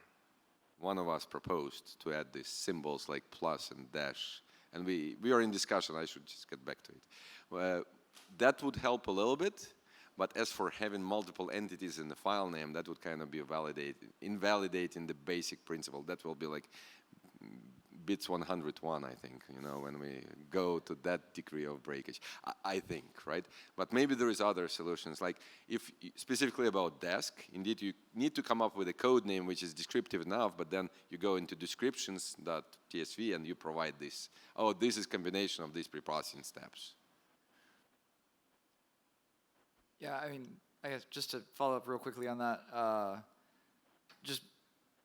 one of us proposed to add these symbols like plus and dash, and we are in discussion. I should just get back to it. That would help a little bit. But as for having multiple entities in the file name, that would kind of be invalidating the basic principle. That will be like BIDS 101, I think, you know, when we go to that degree of breakage, I think, right? But maybe there is other solutions, like if specifically about desk, indeed you need to come up with a code name which is descriptive enough, but then you go into descriptions.tsv and you provide this. Oh, this is combination of these preprocessing steps. Yeah, I mean, I guess just to follow up real quickly on that, just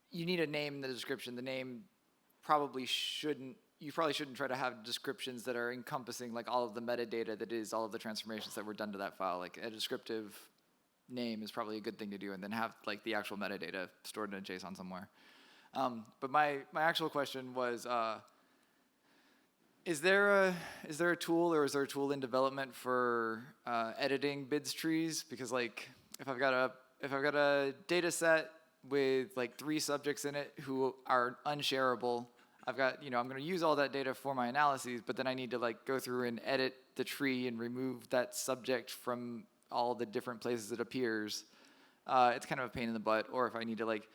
you need a name in the description. The name you probably shouldn't try to have descriptions that are encompassing like all of the metadata that is all of the transformations that were done to that file. Like a descriptive name is probably a good thing to do, and then have like the actual metadata stored in a JSON somewhere. But my actual question was, is there a tool, or is there a tool in development for editing BIDS trees? Because like if I've got a data set with like 3 subjects in it who are unshareable, I'm going to use all that data for my analyses, but then I need to like go through and edit the tree and remove that subject from all the different places it appears. It's kind of a pain in the butt. Or if I need to like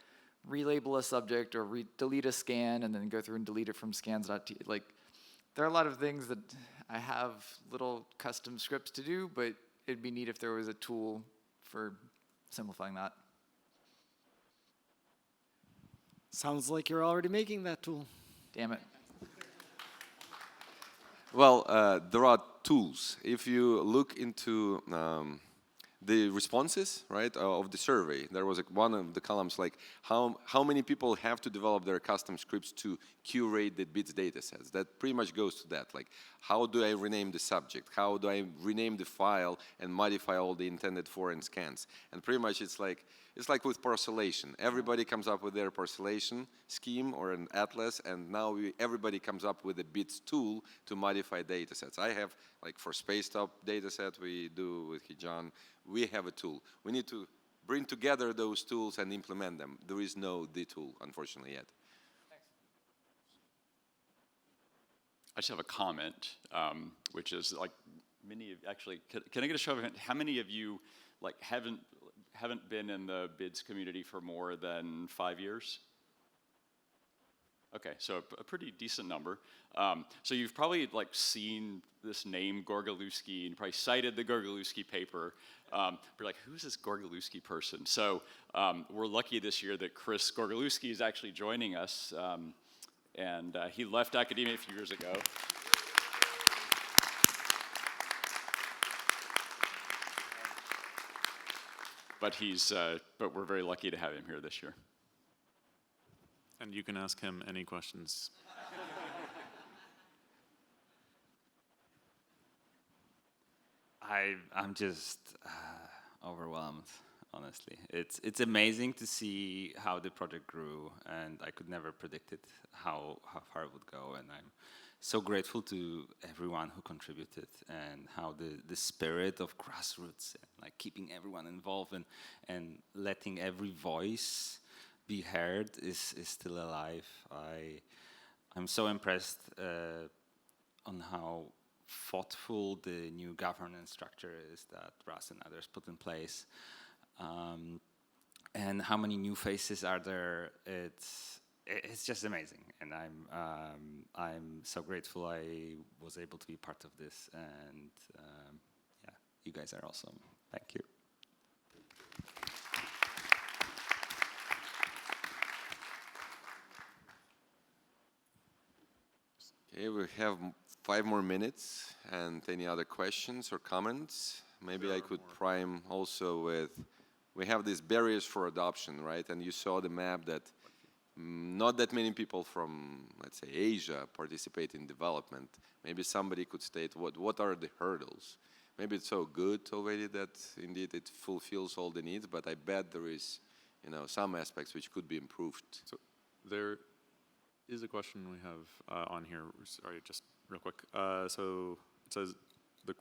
relabel a subject or delete a scan and then go through and delete it from scans.t, like there are a lot of things that I have little custom scripts to do, but it'd be neat if there was a tool for simplifying that. Sounds like you're already making that tool. Damn it. Well, there are tools. If you look into the responses, right, of the survey, there was one of the columns like how many people have to develop their custom scripts to curate the BIDS data sets. That pretty much goes to that, like how do I rename the subject? How do I rename the file and modify all the intended foreign scans? And pretty much it's like with parcellation. Everybody comes up with their parcellation scheme or an atlas, and now everybody comes up with a BIDS tool to modify data sets. I have, like for Spacetop data set we do with Hijan, we have a tool. We need to bring together those tools and implement them. There is no the tool, unfortunately, yet. Thanks. I just have a comment, which is like many of, actually, can I get a show of hands? How many of you like haven't been in the BIDS community for more than 5 years? Okay, so a pretty decent number. So you've probably like seen this name Gorgolewski and probably cited the Gorgolewski paper. You're like, who's this Gorgolewski person? So we're lucky this year that Chris Gorgolewski is actually joining us, and he left academia a few years ago. But we're very lucky to have him here this year. And you can ask him any questions. I'm just overwhelmed, honestly. It's amazing to see how the project grew, and I could never predict it, how far it would go. And I'm so grateful to everyone who contributed, and how the spirit of grassroots, and like keeping everyone involved and letting every voice be heard is still alive. I'm so impressed on how thoughtful the new governance structure is that Russ and others put in place, and how many new faces are there. It's just amazing, and I'm so grateful I was able to be part of this, and yeah, you guys are awesome. Thank you. Okay, we have 5 more minutes, and any other questions or comments? Maybe I could prime also with, we have these barriers for adoption, right? And you saw the map that not that many people from, let's say, Asia participate in development. Maybe somebody could state what are the hurdles? Maybe it's so good already that indeed it fulfills all the needs, but I bet there is, some aspects which could be improved. So there is a question we have on here. Sorry, just real quick. So it says,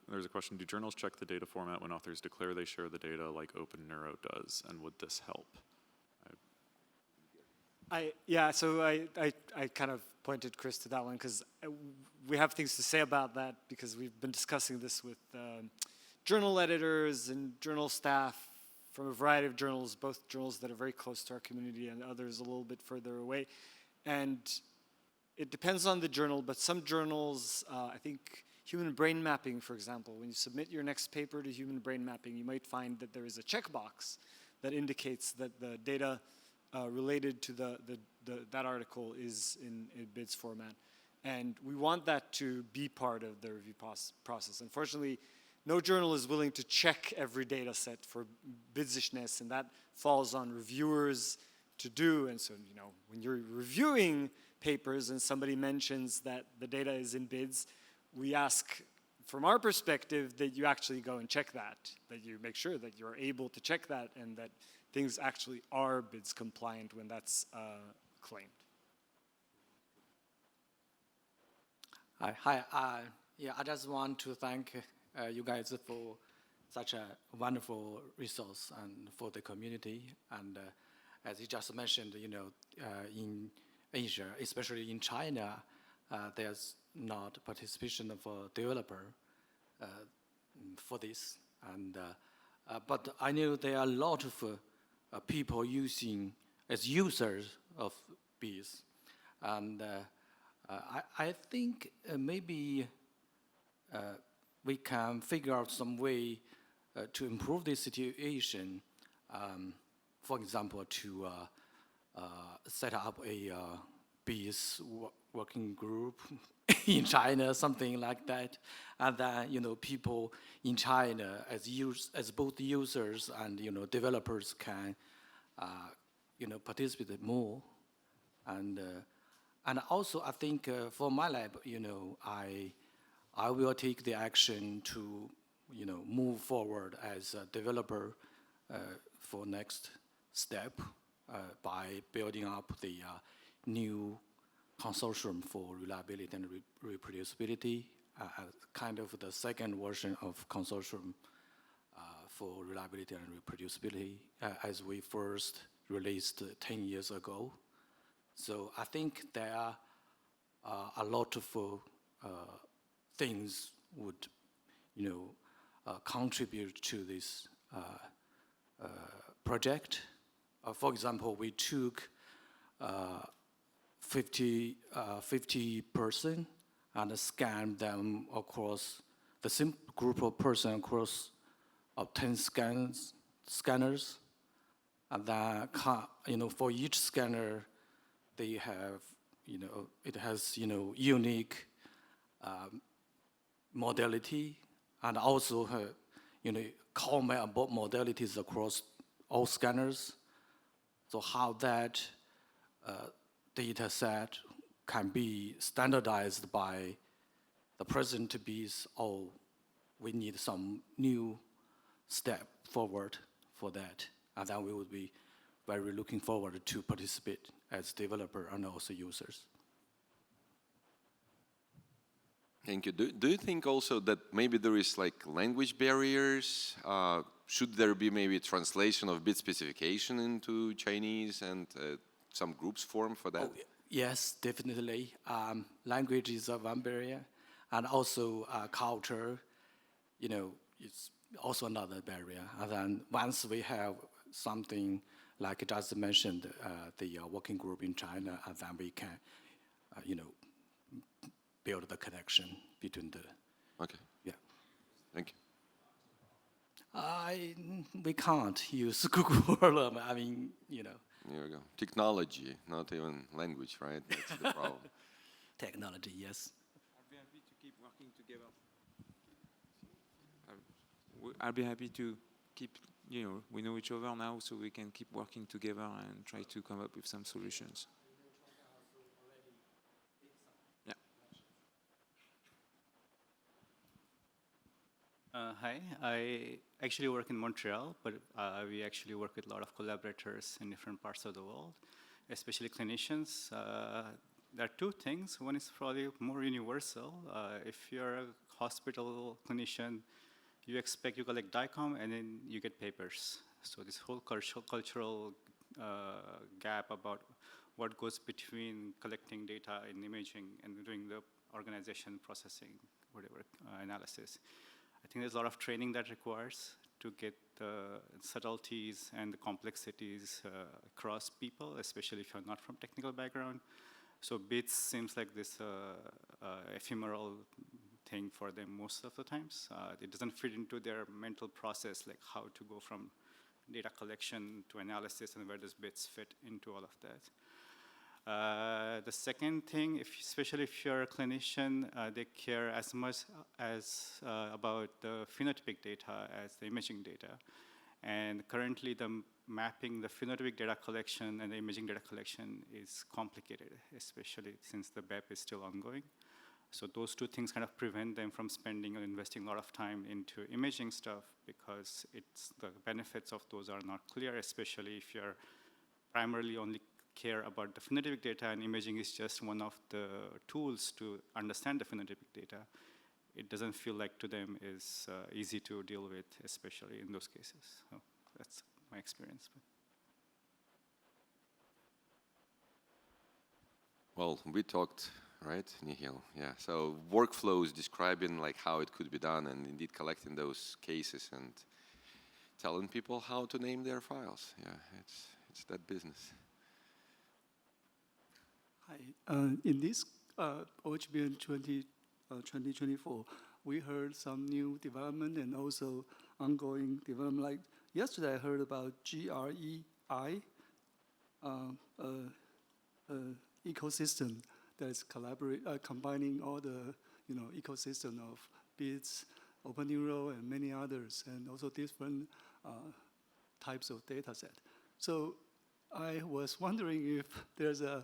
there's a question, do journals check the data format when authors declare they share the data like OpenNeuro does, and would this help? So I kind of pointed Chris to that one because we have things to say about that because we've been discussing this with journal editors and journal staff from a variety of journals, both journals that are very close to our community and others a little bit further away. And it depends on the journal, but some journals, I think human brain mapping, for example, when you submit your next paper to human brain mapping, you might find that there is a checkbox that indicates that the data related to that article is in BIDS format. And we want that to be part of the review process. Unfortunately, no journal is willing to check every data set for BIDSishness, and that falls on reviewers to do. And so, when you're reviewing papers and somebody mentions that the data is in BIDS, we ask, from our perspective, that you actually go and check that you make sure that you're able to check that and that things actually are BIDS compliant when that's claimed. Hi. I just want to thank you guys for such a wonderful resource and for the community. And as you just mentioned, in Asia, especially in China, there's not participation for developer for this. And but I know there are a lot of people using as users of BIDS, and I think maybe we can figure out some way to improve this situation. For example, to set up a BIDS working group in China, something like that, and then people in China as both users and developers can participate more, and also I think for my lab, I will take the action to move forward as a developer for next step by building up the new consortium for reliability and reproducibility, kind of the second version of consortium for reliability and reproducibility as we first released 10 years ago. So I think there are a lot of things would contribute to this project. For example, we took 50 person and scanned them across the same group of person across 10 scanners, and then for each scanner they have it has unique modality, and also common modalities across all scanners. So how that data set can be standardized by the present BIDS, we need some new step forward for that. And then we will be very looking forward to participate as developer and also users. Thank you. Do you think also that maybe there is language barriers? Should there be maybe translation of BIDS specification into Chinese and some groups formed for that? Oh, yes, definitely. Language is one barrier, and also culture, it's also another barrier. And then once we have something like just mentioned, the working group in China, and then we can, build the connection between the. Okay. Yeah. Thank you. We can't use Google. I mean, There we go. Technology, not even language, right? That's the problem. Technology, yes. keep working together. I'll be happy to keep, we know each other now, so we can keep working together and try to come up with some solutions. Yeah. Hi, I actually work in Montreal, but we actually work with a lot of collaborators in different parts of the world, especially clinicians. There are two things. One is probably more universal. If you're a hospital clinician, you expect you collect DICOM and then you get papers. So this whole cultural gap about what goes between collecting data and imaging and doing the organization, processing, whatever, analysis. I think there's a lot of training that requires to get the subtleties and the complexities across people, especially if you're not from technical background. So BIDS seems like this ephemeral thing for them most of the times. It doesn't fit into their mental process, like how to go from data collection to analysis and where does BIDS fit into all of that. The second thing, especially if you're a clinician, they care as much as about the phenotypic data as the imaging data. And currently the mapping the phenotypic data collection and the imaging data collection is complicated, especially since the BEP is still ongoing. So those two things kind of prevent them from spending or investing a lot of time into imaging stuff because the benefits of those are not clear, especially if you're primarily only care about the phenotypic data and imaging is just one of the tools to understand the phenotypic data. It doesn't feel like to them is easy to deal with, especially in those cases. So that's my experience. Well, we talked, right, Nihil? Yeah. So workflows describing like how it could be done, and indeed collecting those cases and telling people how to name their files. Yeah, it's that business. Hi. In this OHBM 2024, we heard some new development and also ongoing development. Like yesterday, I heard about GREI, ecosystem that is combining all the ecosystem of BIDS, Open Neural, and many others, and also different types of data set. So I was wondering if there's a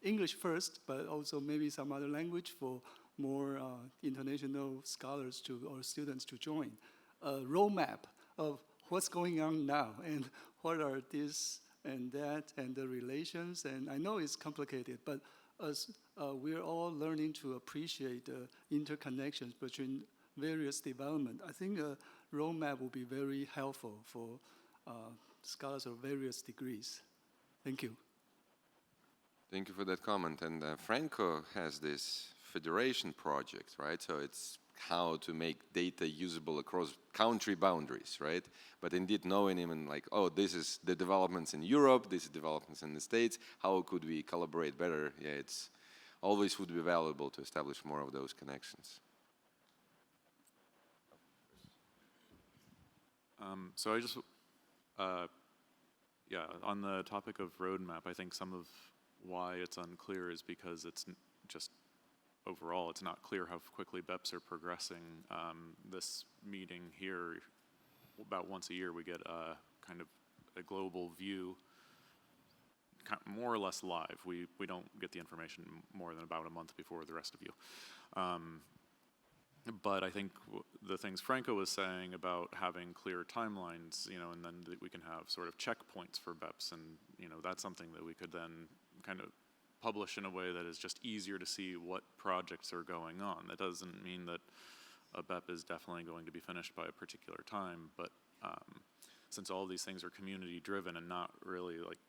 English first, but also maybe some other language for more international scholars or students to join. A roadmap of what's going on now and what are this and that and the relations. And I know it's complicated, but as we're all learning to appreciate the interconnections between various development, I think a roadmap will be very helpful for scholars of various degrees. Thank you. Thank you for that comment. And Franco has this federation project, right? So it's how to make data usable across country boundaries, right? But indeed knowing even like, oh, this is the developments in Europe, this is developments in the States, how could we collaborate better? Yeah, it's always would be valuable to establish more of those connections. So I just, yeah, on the topic of roadmap, I think some of why it's unclear is because it's just overall, it's not clear how quickly BEPs are progressing. This meeting here, about once a year, we get a kind of a global view, more or less live. We don't get the information more than about a month before the rest of you. But I think the things Franco was saying about having clear timelines, and then we can have sort of checkpoints for BEPs, and that's something that we could then kind of publish in a way that is just easier to see what projects are going on. That doesn't mean that a BEP is definitely going to be finished by a particular time, but since all these things are community driven and not really like,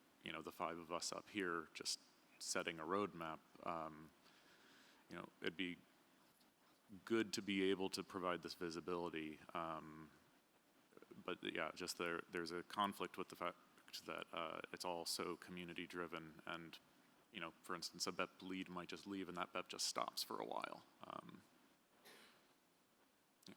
the five of us up here just setting a roadmap, it'd be good to be able to provide this visibility. But yeah, just there's a conflict with the fact that it's all so community driven, and for instance, a BEP lead might just leave and that BEP just stops for a while. Yeah.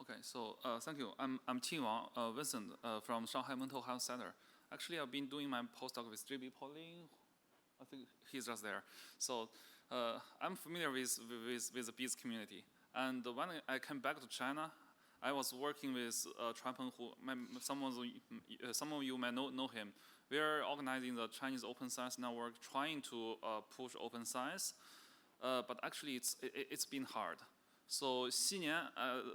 Okay, so thank you. I'm Qin Wang, Vincent from Shanghai Mental Health Center. Actually, I've been doing my postdoc with 3B Pauling, I think he's just there. So I'm familiar with the BIDS community. And when I came back to China, I was working with Chuanpeng, who some of you may know him. We are organizing the Chinese Open Science Network, trying to push open science, but actually it's been hard. So Xinian,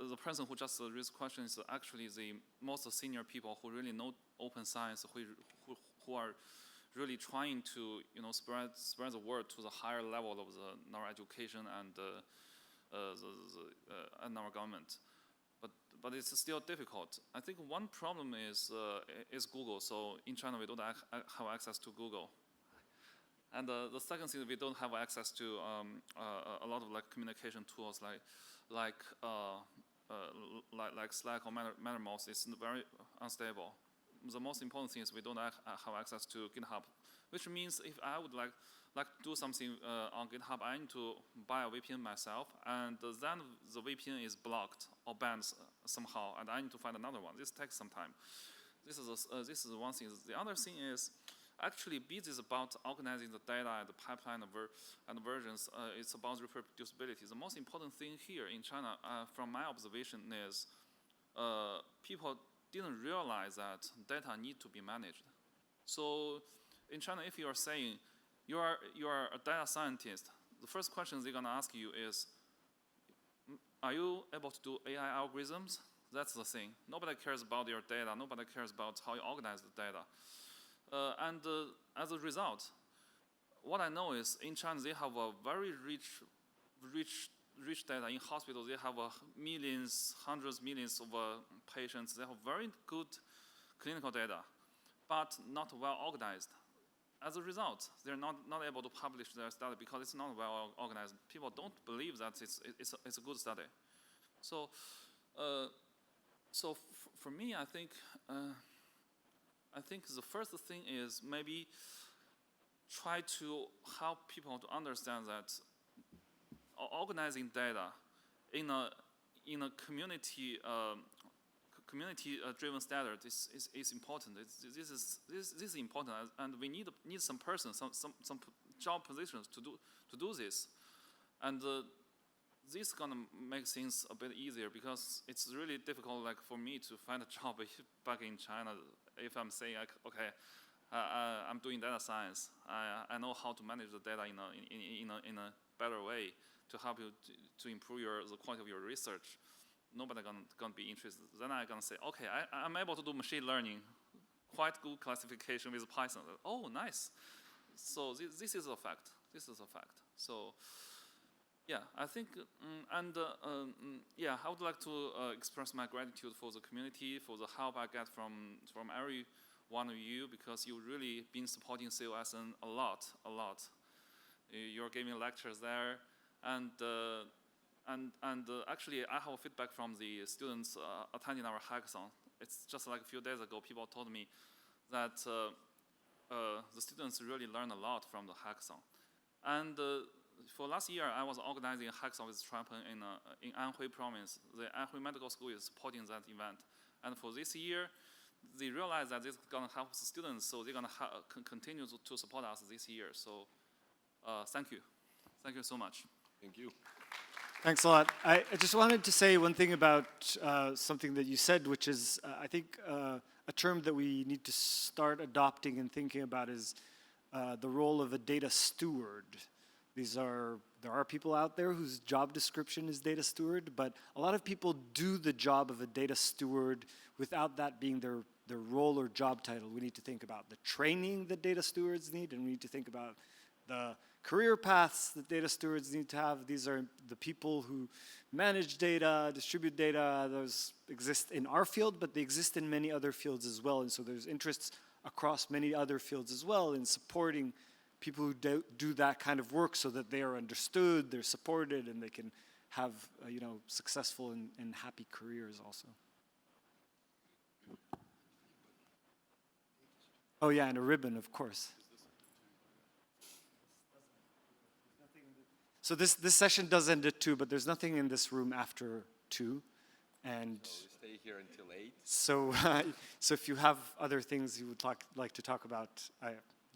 the person who just raised the question, is actually the most senior people who really know open science, who are really trying to spread the word to the higher level of our education and our government. But it's still difficult. I think one problem is Google. So in China, we don't have access to Google. And the second thing, we don't have access to a lot of communication tools like Slack or Mattermost. It's very unstable. The most important thing is we don't have access to GitHub, which means if I would like to do something on GitHub, I need to buy a VPN myself, and then the VPN is blocked or banned somehow, and I need to find another one. This takes some time. This is one thing. The other thing is, actually, BIDS is about organizing the data and the pipeline and versions. It's about reproducibility. The most important thing here in China, from my observation, is people didn't realize that data need to be managed. So in China, if you are saying you are a data scientist, the first question they're going to ask you is, are you able to do AI algorithms? That's the thing. Nobody cares about your data. Nobody cares about how you organize the data. And as a result, what I know is in China, they have a very rich data. In hospitals, they have millions, hundreds, millions of patients. They have very good clinical data, but not well organized. As a result, they're not able to publish their study because it's not well organized. People don't believe that it's a good study. So, for me, I think the first thing is maybe try to help people to understand that organizing data in a community-driven standard is important. This is important, and we need some person, some job positions to do this, and this is gonna make things a bit easier because it's really difficult, for me to find a job back in China. If I'm saying okay, I'm doing data science, I know how to manage the data in a better way to help you to improve the quality of your research. Nobody gonna be interested. Then I'm gonna say, okay, I'm able to do machine learning, quite good classification with Python. Oh, nice. So this is a fact. This is a fact. So yeah, I think, yeah, I would like to express my gratitude for the community, for the help I get from every one of you, because you've really been supporting COSN a lot. You're giving lectures there, and actually, I have feedback from the students attending our hackathon. It's just like a few days ago, people told me that the students really learn a lot from the hackathon. And for last year, I was organizing a hackathon with Chuanpeng in Anhui province. The Anhui Medical School is supporting that event. And for this year, they realized that this is going to help the students, so they're going to continue to support us this year. So thank you. Thank you so much. Thank you. Thanks a lot. I just wanted to say one thing about something that you said, which is, I think, a term that we need to start adopting and thinking about is the role of a data steward. There are people out there whose job description is data steward, but a lot of people do the job of a data steward without that being their role or job title. We need to think about the training that data stewards need, and we need to think about the career paths that data stewards need to have. These are the people who manage data, distribute data. Those exist in our field, but they exist in many other fields as well. And so there's interests across many other fields as well in supporting people who do that kind of work so that they are understood, they're supported, and they can have successful and happy careers also. Oh yeah, and a ribbon, of course. So this session does end at 2, but there's nothing in this room after 2. And so we stay here until 8. So, so if you have other things you would like to talk about,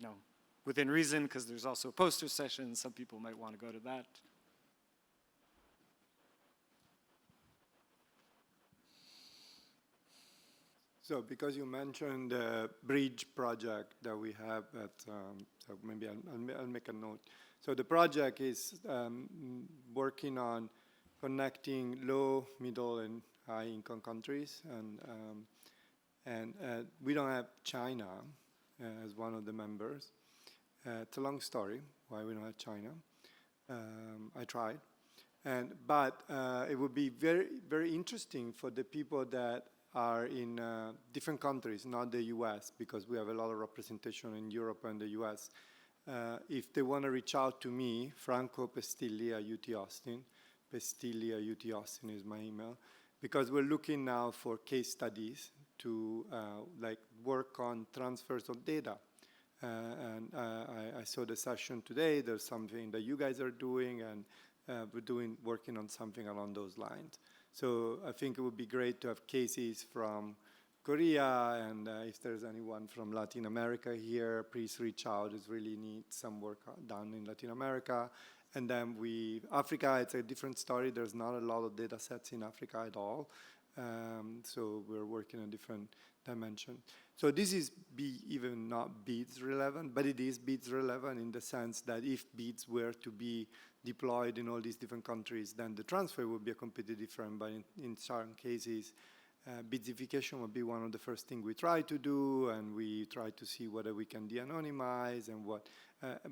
no. within reason, because there's also a poster session. Some people might want to go to that. So because you mentioned the bridge project that we have at, so maybe I'll make a note. So the project is working on connecting low, middle, and high income countries. And we don't have China as one of the members. It's a long story why we don't have China. I tried. But it would be very, very interesting for the people that are in different countries, not the US, because we have a lot of representation in Europe and the US. If they want to reach out to me, Franco Pestilli at UT Austin, Pestilli at UT Austin is my email, because we're looking now for case studies to like work on transfers of data. I saw the session today. There's something that you guys are doing, and we're working on something along those lines. So I think it would be great to have cases from Korea, and if there's anyone from Latin America here, please reach out. It really needs some work done in Latin America. And then Africa, it's a different story. There's not a lot of data sets in Africa at all. So we're working on different dimension. So this is even not BIDS relevant, but it is BIDS relevant in the sense that if BIDS were to be deployed in all these different countries, then the transfer would be completely different. But in certain cases, BIDSification would be one of the first things we try to do, and we try to see whether we can de-anonymize and what.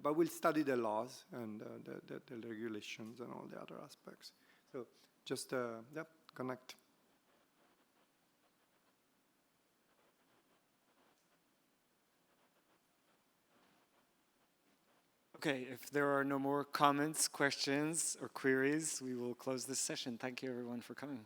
But we'll study the laws and the regulations and all the other aspects. So just, connect. Okay, if there are no more comments, questions, or queries, we will close this session. Thank you, everyone, for coming.